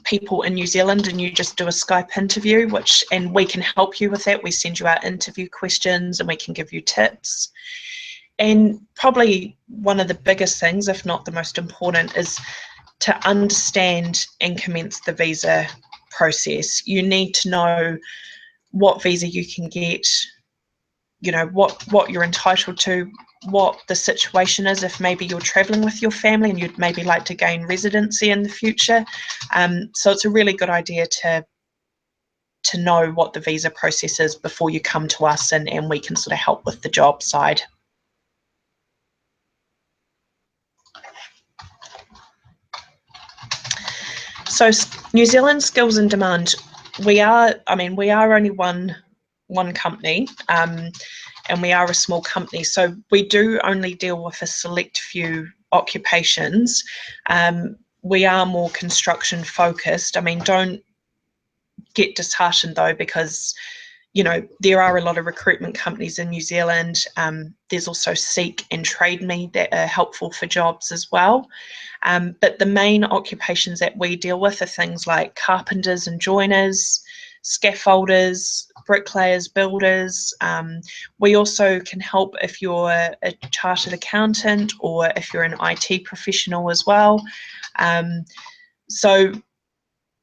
S2: people in New Zealand, and you just do a Skype interview, and we can help you with that. We send you out interview questions and we can give you tips. And probably one of the biggest things, if not the most important, is to understand and commence the visa process. You need to know what visa you can get, you know, what you're entitled to, what the situation is if maybe you're travelling with your family and you'd maybe like to gain residency in the future. So it's a really good idea to know what the visa process is before you come to us, and we can sort of help with the job side. So New Zealand Skills in Demand, we are only one company, and we are a small company, so we do only deal with a select few occupations. We are more construction focused. I mean, don't get disheartened though, because, you know, there are a lot of recruitment companies in New Zealand. There's also Seek and Trade Me that are helpful for jobs as well. But the main occupations that we deal with are things like carpenters and joiners, scaffolders, bricklayers, builders. We also can help if you're a chartered accountant or if you're an IT professional as well. So,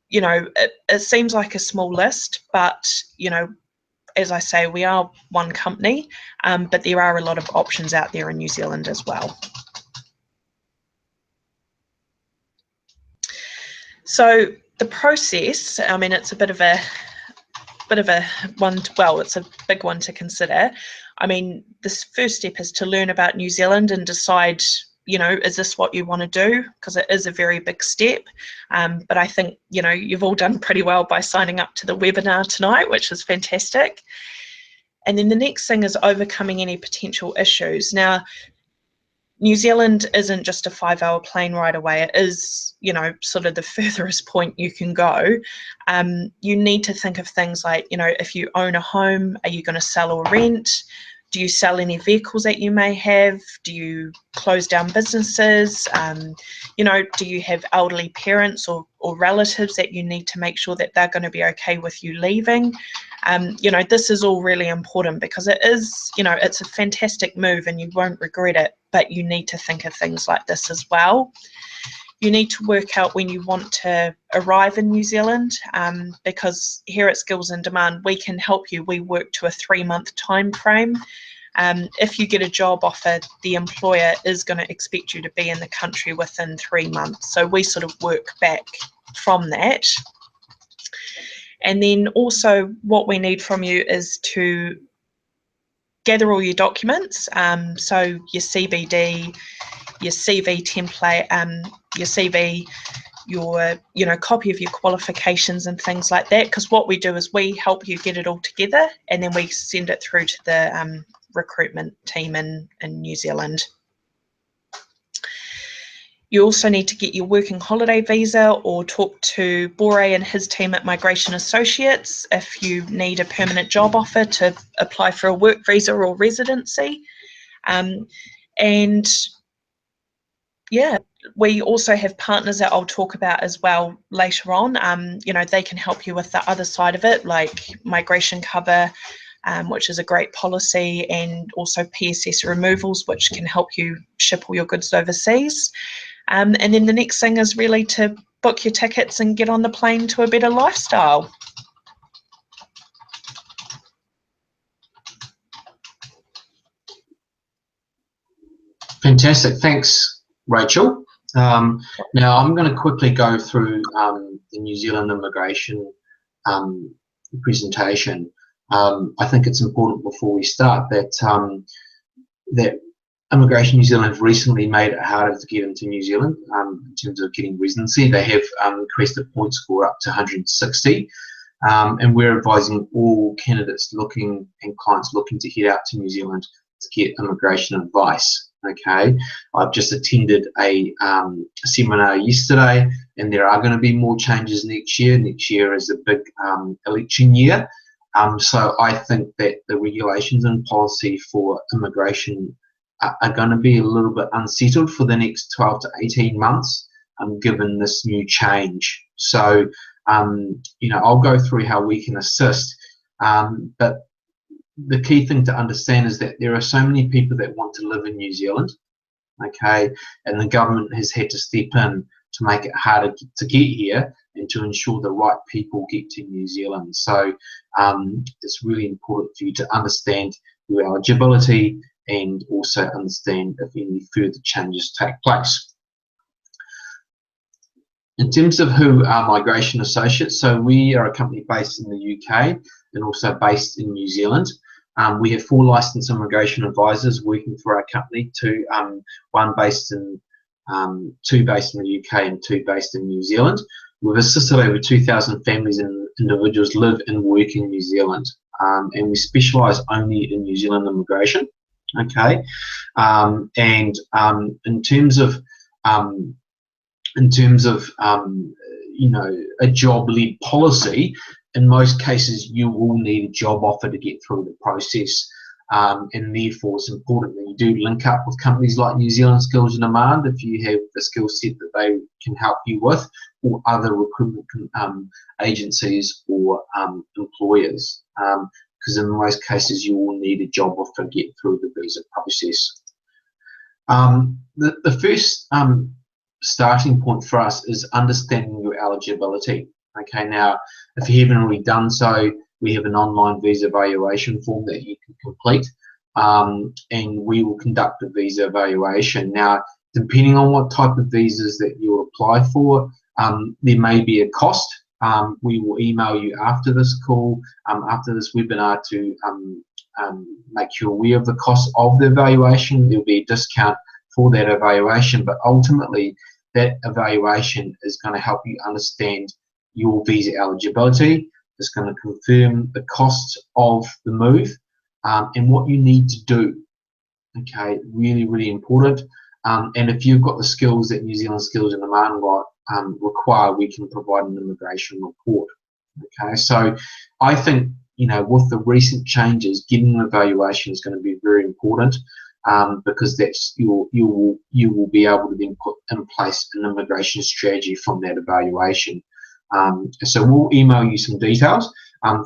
S2: you know, it seems like a small list, but, you know, as I say, we are one company, but there are a lot of options out there in New Zealand as well. So the process, I mean, it's a bit of a one, well, it's a big one to consider. I mean, this first step is to learn about New Zealand and decide, you know, is this what you want to do? Because it is a very big step. But I think, you know, you've all done pretty well by signing up to the webinar tonight, which is fantastic. And then the next thing is overcoming any potential issues. Now, New Zealand isn't just a 5-hour plane ride away. It is, you know, sort of the furthest point you can go. You need to think of things like, you know, if you own a home, are you going to sell or rent? Do you sell any vehicles that you may have? Do you close down businesses? You know, do you have elderly parents or relatives that you need to make sure that they're going to be okay with you leaving? You know, this is all really important, because it is, you know, it's a fantastic move and you won't regret it, but you need to think of things like this as well. You need to work out when you want to arrive in New Zealand, because here at Skills in Demand, we can help you. We work to a 3-month time frame. If you get a job offer, the employer is going to expect you to be in the country within 3 months. So we sort of work back from that. And then also what we need from you is to gather all your documents. So your CBD, your CV template, your CV, your, you know, copy of your qualifications and things like that. Because what we do is we help you get it all together, and then we send it through to the recruitment team in New Zealand. You also need to get your working holiday visa, or talk to Bore and his team at Migration Associates if you need a permanent job offer to apply for a work visa or residency. And yeah, we also have partners that I'll talk about as well later on. You know, they can help you with the other side of it, like migration cover, which is a great policy, and also PSS removals, which can help you ship all your goods overseas. And then the next thing is really to book your tickets and get on the plane to a better lifestyle.
S1: Fantastic, thanks, Rachel. Now I'm going to quickly go through the New Zealand immigration presentation. I think it's important before we start that that Immigration New Zealand have recently made it harder to get into New Zealand in terms of getting residency. They have increased the point score up to 160, and we're advising all candidates looking and clients looking to head out to New Zealand to get immigration advice. Okay, I've just attended a seminar yesterday, and there are going to be more changes next year. Next year is a big election year, so I think that the regulations and policy for immigration are going to be a little bit unsettled for the next 12 to 18 months, given this new change. So, you know, I'll go through how we can assist, but the key thing to understand is that there are so many people that want to live in New Zealand, okay, and the government has had to step in to make it harder to get here and to ensure the right people get to New Zealand. So it's really important for you to understand your eligibility and also understand if any further changes take place. In terms of who are Migration Associates, so we are a company based in the UK and also based in New Zealand. We have 4 licensed immigration advisors working for our company, two based in the UK and 2 based in New Zealand. We've assisted over 2,000 families and individuals live and work in New Zealand, and we specialise only in New Zealand immigration. Okay, and in terms of you know, a job-led policy, in most cases you will need a job offer to get through the process, and therefore it's important that you do link up with companies like New Zealand Skills and Demand if you have the skill set that they can help you with, or other recruitment agencies or employers, because in most cases you will need a job offer to get through the visa process. The first starting point for us is understanding your eligibility. Okay, now if you haven't already done so, we have an online visa evaluation form that you can complete, and we will conduct a visa evaluation. Now, depending on what type of visas that you apply for, there may be a cost. We will email you after this call, after this webinar, to make you aware of the cost of the evaluation. There will be a discount for that evaluation, but ultimately that evaluation is going to help you understand your visa eligibility. It's going to confirm the cost of the move, and what you need to do. Okay, really important. And if you've got the skills that New Zealand Skills and Demand require, we can provide an immigration report. Okay, so I think, you know, with the recent changes, getting an evaluation is going to be very important, because that's you will be able to then put in place an immigration strategy from that evaluation. So we'll email you some details.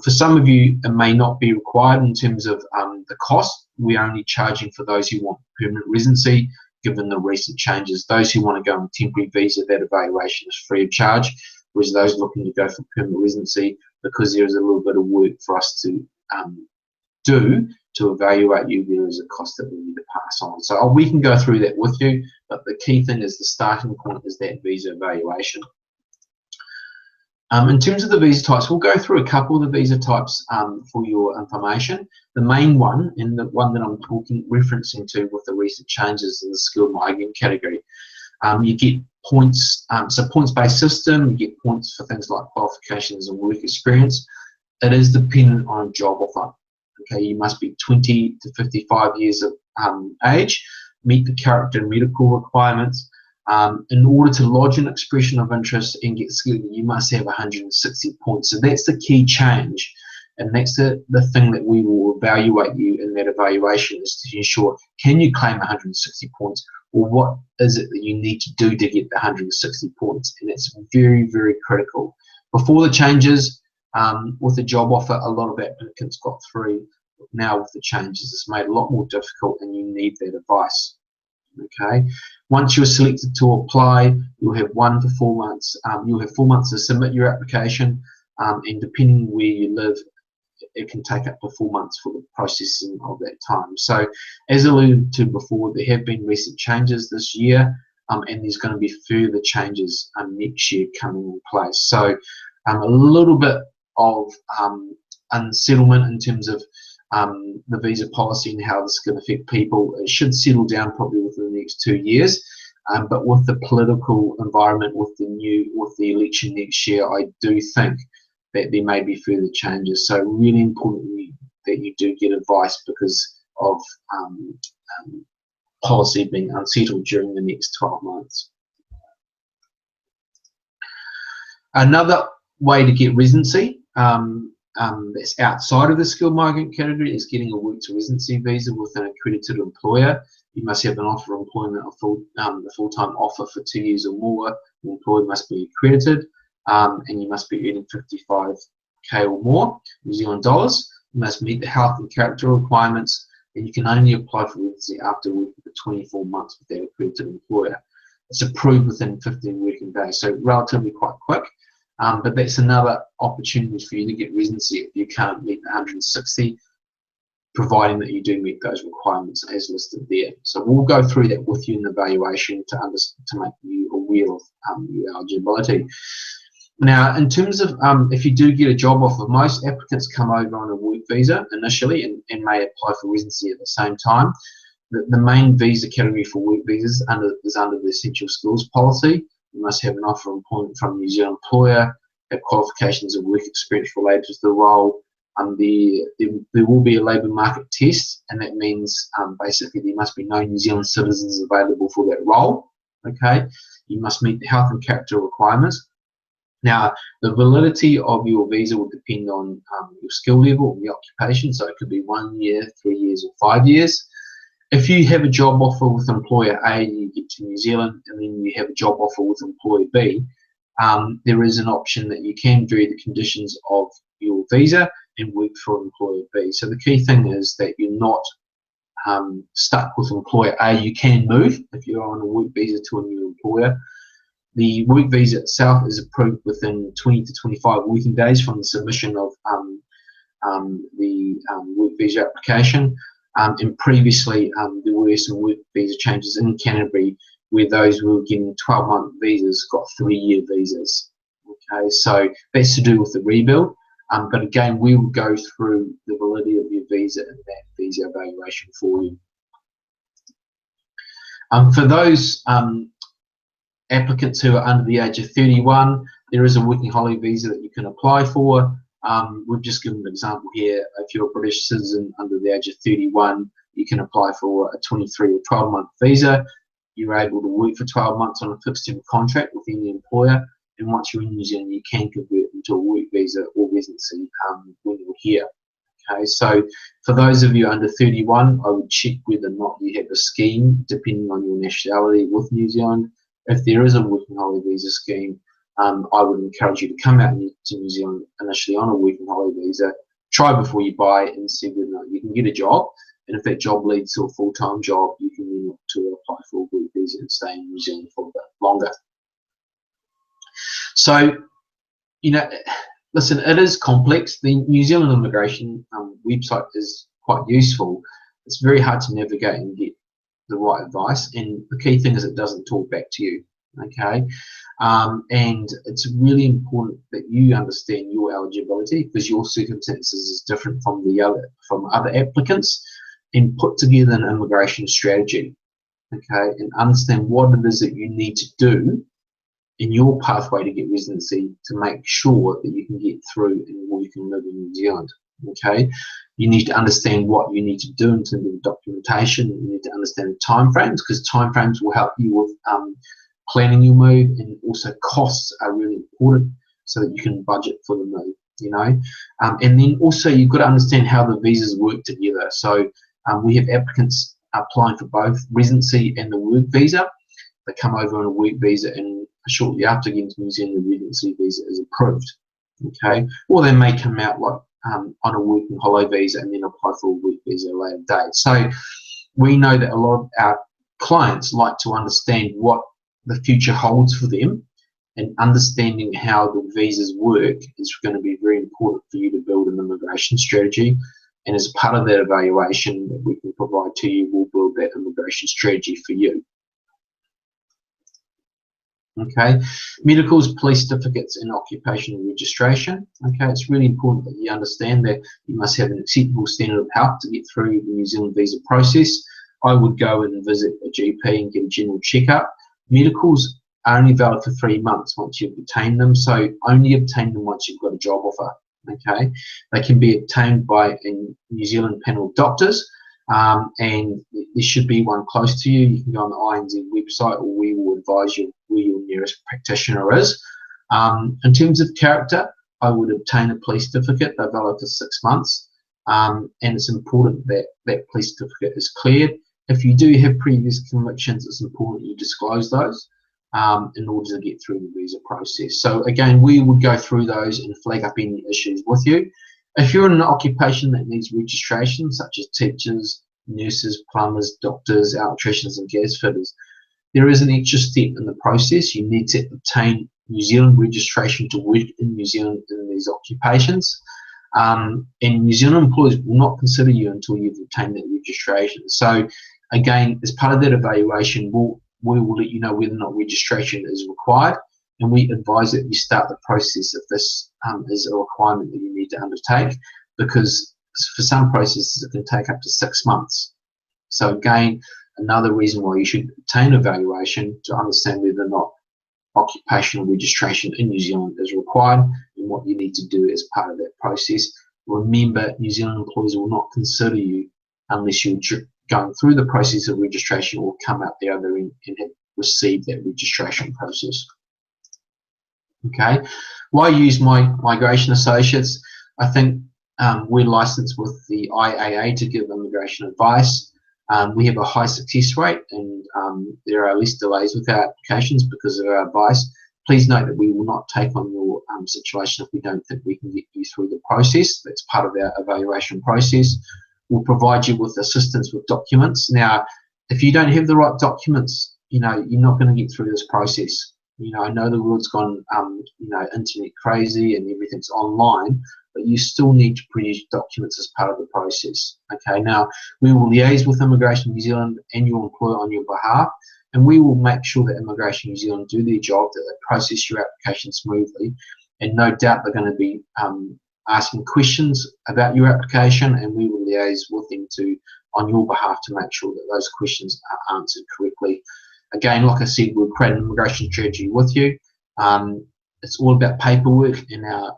S1: For some of you, it may not be required in terms of the cost. We're only charging for those who want permanent residency, given the recent changes. Those who want to go on temporary visa, that evaluation is free of charge, whereas those looking to go for permanent residency, because there is a little bit of work for us to do to evaluate you, there is a cost that we need to pass on. So we can go through that with you, but the key thing is the starting point is that visa evaluation. In terms of the visa types, we'll go through a couple of the visa types for your information. The main one, and the one that I'm referencing to with the recent changes, is the skilled migrant category. You get points, so points-based system, you get points for things like qualifications and work experience. It is dependent on a job offer. Okay, you must be 20 to 55 years of age, meet the character and medical requirements. In order to lodge an expression of interest and get skilled, you must have 160 points. So that's the key change, and that's the thing that we will evaluate you in that evaluation, is to ensure, can you claim 160 points, or what is it that you need to do to get the 160 points? And it's very critical. Before the changes, with the job offer, a lot of applicants got through. Now with the changes, it's made a lot more difficult, and you need that advice. Okay, Once you're selected to apply, you'll have 1 to 4 months. You'll have 4 months to submit your application, and depending where you live, it can take up to 4 months for the processing of that time. So, as alluded to before, there have been recent changes this year, and there's going to be further changes next year coming in place. So, a little bit of unsettlement in terms of the visa policy and how this is going to affect people. It should settle down probably within the next 2 years, but with the political environment, with the election next year, I do think that there may be further changes. So really important that you do get advice because of policy being unsettled during the next 12 months. Another way to get residency that's outside of the skilled migrant category is getting a work to residency visa with an accredited employer. You must have an offer of employment, a full-time offer for 2 years or more. The employer must be accredited, and you must be earning 55k or more New Zealand dollars. You must meet the health and character requirements, and you can only apply for residency after working for 24 months with that accredited employer. It's approved within 15 working days, so relatively quite quick. But that's another opportunity for you to get residency if you can't meet the 160, providing that you do meet those requirements as listed there. So we'll go through that with you in the evaluation to make you aware of your eligibility. Now, in terms of if you do get a job offer, most applicants come over on a work visa initially and may apply for residency at the same time. The main visa category for work visas is under the essential skills policy. You must have an offer of employment from a New Zealand employer, have qualifications of work experience related to the role. There will be a labour market test, and that means basically there must be no New Zealand citizens available for that role. Okay, you must meet the health and character requirements. Now, the validity of your visa will depend on your skill level and the occupation, so it could be 1 year, 3 years, or 5 years. If you have a job offer with employer A, you get to New Zealand, and then you have a job offer with employer B, there is an option that you can vary the conditions of your visa and work for employer B. So the key thing is that you're not stuck with employer A. You can move if you're on a work visa to a new employer. The work visa itself is approved within 20 to 25 working days from the submission of the work visa application. And previously, there were some work visa changes in Canterbury where those who were getting 12-month visas got 3-year visas. Okay, so that's to do with the rebuild. But again, we will go through the validity of your visa and that visa evaluation for you. For those applicants who are under the age of 31, there is a working holiday visa that you can apply for. We've just given an example here. If you're a British citizen under the age of 31, you can apply for a 23 or 12-month visa. You're able to work for 12 months on a fixed-term contract with any employer, and once you're in New Zealand, you can convert into a work visa or residency when you're here. Okay, so for those of you under 31, I would check whether or not you have a scheme, depending on your nationality, with New Zealand. If there is a working holiday visa scheme, I would encourage you to come out to New Zealand initially on a working holiday visa, try before you buy, and see whether or not you can get a job. And if that job leads to a full-time job, you can then look to apply for a work visa and stay in New Zealand for a bit longer. So, you know, listen, it is complex. The New Zealand immigration website is quite useful. It's very hard to navigate and get the right advice, and the key thing is it doesn't talk back to you. Okay, and it's really important that you understand your eligibility because your circumstances is different from other applicants, and put together an immigration strategy. Okay, and understand what it is that you need to do in your pathway to get residency to make sure that you can get through and you can live in New Zealand. Okay, you need to understand what you need to do in terms of documentation. You need to understand timeframes because timeframes will help you with planning your move, and also costs are really important so that you can budget for the move. You know, and then also you've got to understand how the visas work together. So we have applicants applying for both residency and the work visa. They come over on a work visa, and shortly after getting to New Zealand, the residency visa is approved. Okay, or they may come out like on a working holiday visa and then apply for a work visa at a later date. So we know that a lot of our clients like to understand what the future holds for them, and understanding how the visas work is going to be very important for you to build an immigration strategy. And as part of that evaluation that we can provide to you, we'll build that immigration strategy for you. Okay, medicals, police certificates, and occupational registration. Okay, it's really important that you understand that you must have an acceptable standard of health to get through the New Zealand visa process. I would go and visit a GP and get a general checkup. Medicals are only valid for 3 months once you've obtained them, so only obtain them once you've got a job offer. Okay, they can be obtained by a New Zealand panel of doctors, and there should be one close to you. You can go on the INZ website, or we will advise you where your nearest practitioner is. In terms of character, I would obtain a police certificate. They're valid for 6 months, and it's important that that police certificate is cleared. If you do have previous convictions, it's important you disclose those in order to get through the visa process. So again, we would go through those and flag up any issues with you. If you're in an occupation that needs registration, such as teachers, nurses, plumbers, doctors, electricians, and gas fitters, there is an extra step in the process. You need to obtain New Zealand registration to work in New Zealand in these occupations. And New Zealand employers will not consider you until you've obtained that registration. So again, as part of that evaluation, we will let you know whether or not registration is required, and we advise that you start the process if this is a requirement that you need to undertake, because for some processes it can take up to 6 months. So again, another reason why you should obtain evaluation to understand whether or not occupational registration in New Zealand is required and what you need to do as part of that process. Remember, New Zealand employers will not consider you unless you're going through the process of registration or come out the other end and have received that registration process. Okay, why use migration associates? I think we're licensed with the IAA to give immigration advice. We have a high success rate, and there are less delays with our applications because of our advice. Please note that we will not take on your situation if we don't think we can get you through the process. That's part of our evaluation process. We'll provide you with assistance with documents. Now, if you don't have the right documents, you're not going to get through this process. I know the world's gone, internet crazy and everything's online, but you still need to produce documents as part of the process. Okay, now we will liaise with Immigration New Zealand and your employer on your behalf, and we will make sure that Immigration New Zealand do their job, that they process your application smoothly, and no doubt they're going to be asking questions about your application, and we will liaise with them on your behalf to make sure that those questions are answered correctly. Again, like I said, we'll create an immigration strategy with you. It's all about paperwork, and our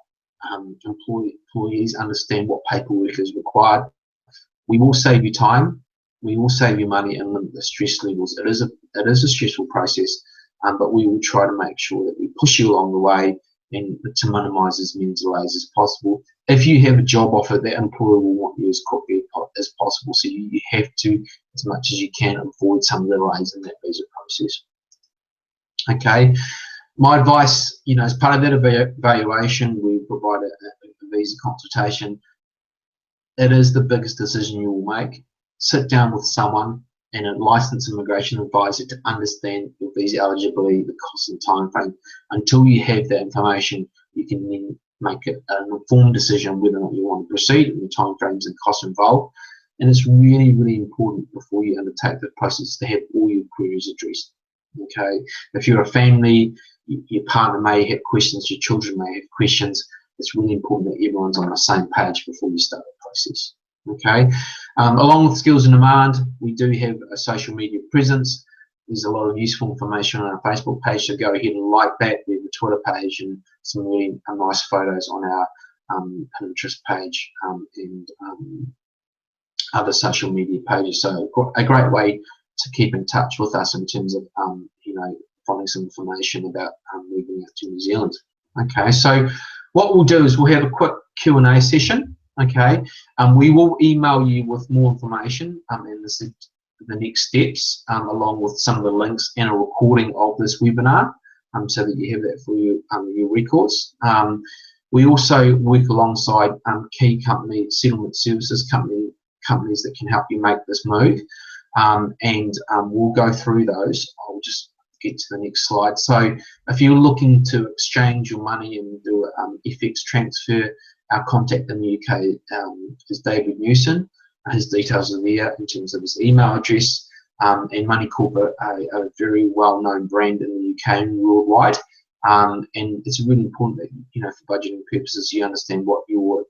S1: employees understand what paperwork is required. We will save you time, we will save you money, and limit the stress levels. It is a stressful process, but we will try to make sure that we push you along the way and to minimise as many delays as possible. If you have a job offer, that employer will want you as quickly as possible, so you have to, as much as you can, avoid some of the delays in that visa process. Okay, my advice, as part of that evaluation, we provide a visa consultation. It is the biggest decision you will make. Sit down with someone and a licensed immigration advisor to understand your visa eligibility, the cost and time frame. Until you have that information, you can then make an informed decision whether or not you want to proceed and the time frames and costs involved. And it's really, really important before you undertake the process to have all your queries addressed. Okay, if you're a family, your partner may have questions, your children may have questions. It's really important that everyone's on the same page before you start the process. Okay, along with skills and demand, we do have a social media presence. There's a lot of useful information on our Facebook page, so go ahead and like that. We have a Twitter page and some really nice photos on our Pinterest page and other social media pages. So a great way to keep in touch with us in terms of finding some information about moving out to New Zealand. Okay, so what we'll do is we'll have a quick Q&A session. Okay, we will email you with more information and the next steps, along with some of the links and a recording of this webinar, so that you have that for your records. We also work alongside key settlement services companies that can help you make this move. and we'll go through those. I'll just get to the next slide. So if you're looking to exchange your money and do FX transfer, our contact in the UK is David Newson. His details are there in terms of his email address. And Money Corp are a very well-known brand in the UK and worldwide. And it's really important that, you know, for budgeting purposes, you understand what your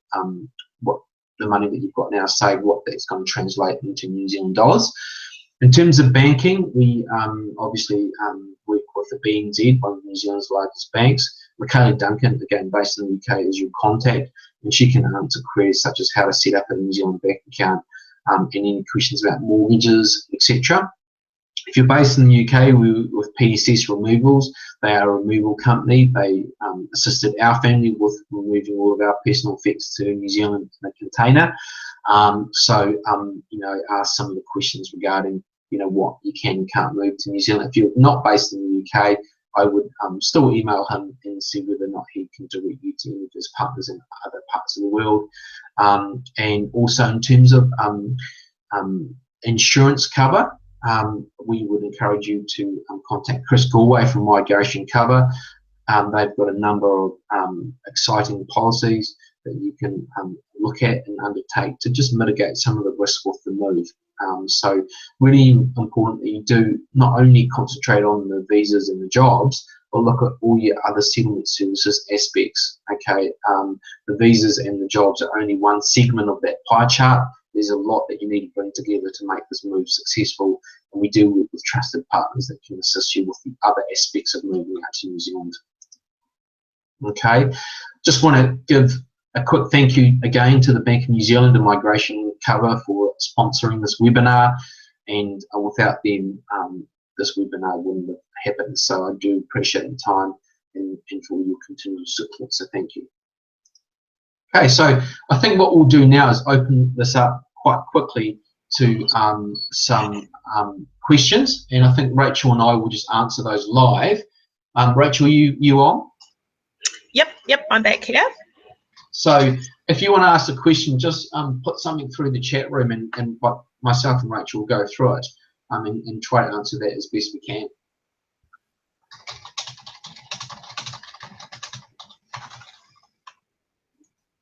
S1: what the money that you've got now saved, what that's going to translate into New Zealand dollars. In terms of banking, we obviously work with the BNZ, one of New Zealand's largest banks. Michaela Duncan, again based in the UK, is your contact, and she can answer queries such as how to set up a New Zealand bank account, and any questions about mortgages, etc. If you're based in the UK, with PSS Removals, they are a removal company. They assisted our family with removing all of our personal effects to New Zealand in a container. You know, ask some of the questions regarding, you know, what you can and can't move to New Zealand. If you're not based in the UK, I would still email him and see whether or not he can direct you to any of his partners in other parts of the world. And also in terms of insurance cover, we would encourage you to contact Chris Galway from Migration Cover. They've got a number of exciting policies that you can look at and undertake to just mitigate some of the risk with the move. So really important that you do not only concentrate on the visas and the jobs, but look at all your other settlement services aspects. Okay, the visas and the jobs are only one segment of that pie chart. There's a lot that you need to bring together to make this move successful, and we do work with trusted partners that can assist you with the other aspects of moving out to New Zealand. Okay, just want to give a quick thank you again to the Bank of New Zealand and Migration Cover for sponsoring this webinar, and without them this webinar wouldn't have happened. So I do appreciate your time and for your continued support, so thank you. Okay, so I think what we'll do now is open this up quite quickly to some questions, and I think Rachel and I will just answer those live. Rachel, you on?
S2: Yep, I'm back here.
S1: So if you want to ask a question, just put something through the chat room, and myself and Rachel will go through it and try to answer that as best we can.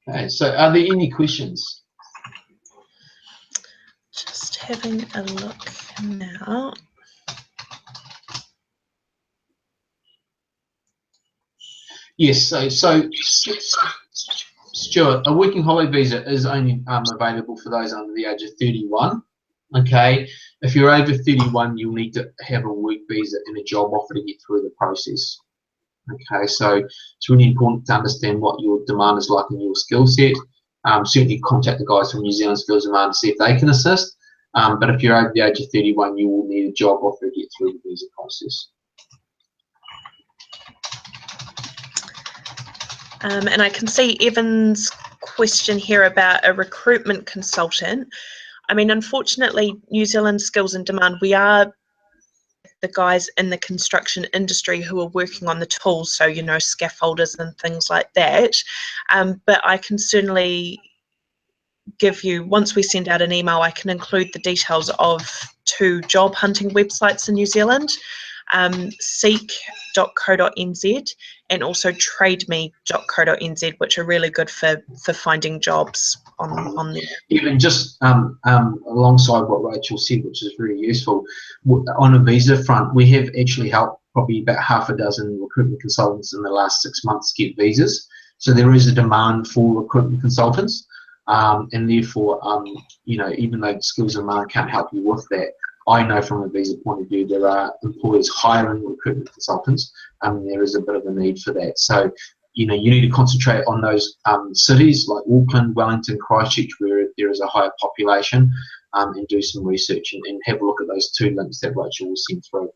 S1: Okay, so are there any questions?
S2: Just having a look now.
S1: Yes, so Stuart, a working holiday visa is only available for those under the age of 31. Okay, if you're over 31, you'll need to have a work visa and a job offer to get through the process. Okay, so it's really important to understand what your demand is like in your skill set. Certainly contact the guys from New Zealand Skills Demand to see if they can assist. But if you're over the age of 31, you will need a job offer to get through the visa process.
S2: And I can see Evan's question here about a recruitment consultant. I mean, unfortunately, New Zealand Skills and Demand, we are the guys in the construction industry who are working on the tools, so, you know, scaffolders and things like that. But I can certainly give you, once we send out an email, I can include the details of 2 job hunting websites in New Zealand, seek.co.nz and also trademe.co.nz, which are really good for finding jobs on there.
S1: Even just alongside what Rachel said, which is really useful, on a visa front, we have actually helped probably about half a dozen recruitment consultants in the last 6 months get visas. So there is a demand for recruitment consultants, and therefore, you know, even though Skills and Demand can't help you with that, I know from a visa point of view there are employers hiring recruitment consultants, and there is a bit of a need for that. So, you know, you need to concentrate on those cities like Auckland, Wellington, Christchurch, where there is a higher population, and do some research and have a look at those 2 links that Rachel will send through.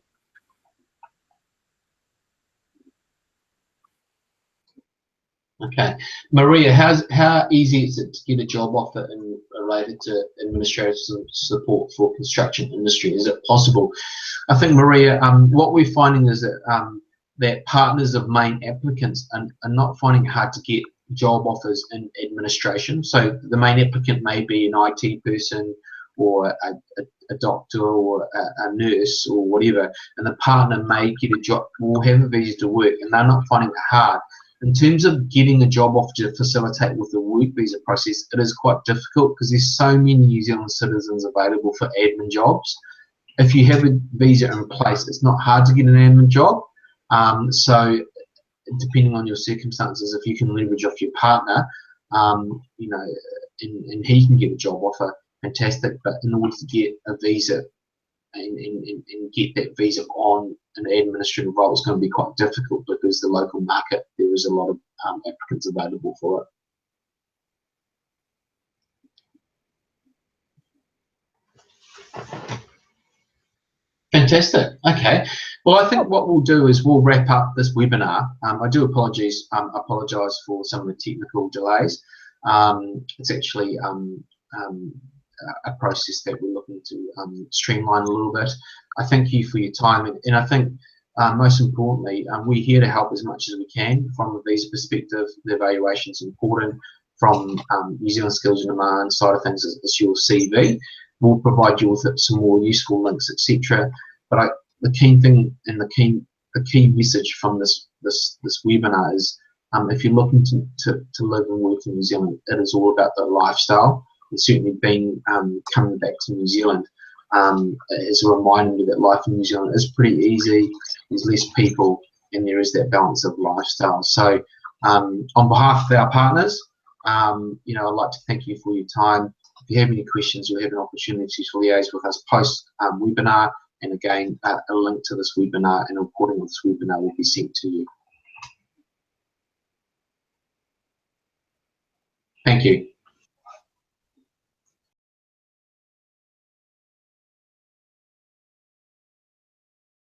S1: Okay, Maria, how easy is it to get a job offer related to administrative support for construction industry? Is it possible? I think, Maria, what we're finding is that that partners of main applicants are not finding it hard to get job offers in administration. So the main applicant may be an IT person or a a doctor or a nurse or whatever, and the partner may get a job, will have a visa to work, and they're not finding it hard. In terms of getting a job offer to facilitate with the work visa process, it is quite difficult because there's so many New Zealand citizens available for admin jobs. If you have a visa in place, it's not hard to get an admin job. So depending on your circumstances, if you can leverage off your partner, you know, and he can get a job offer, fantastic. But in order to get a visa and get that visa on an administrative role, it's going to be quite difficult because the local market, there is a lot of applicants available for it. Fantastic. Okay. Well, I think what we'll do is we'll wrap up this webinar. I do apologise for some of the technical delays. It's actually a process that we're looking to streamline a little bit. I thank you for your time, and I think most importantly, we're here to help as much as we can from a visa perspective. The evaluation is important. From New Zealand Skills and Demand side of things, is your CV. We'll provide you with some more useful links, etc. But the key thing and the key message from this webinar is, if you're looking to live and work in New Zealand, it is all about the lifestyle. And certainly being coming back to New Zealand is a reminder that life in New Zealand is pretty easy. There's less people, and there is that balance of lifestyle. So, on behalf of our partners, you know, I'd like to thank you for your time. If you have any questions, you'll have an opportunity to liaise with us post webinar, and again, a link to this webinar and a recording of this webinar will be sent to you. Thank you.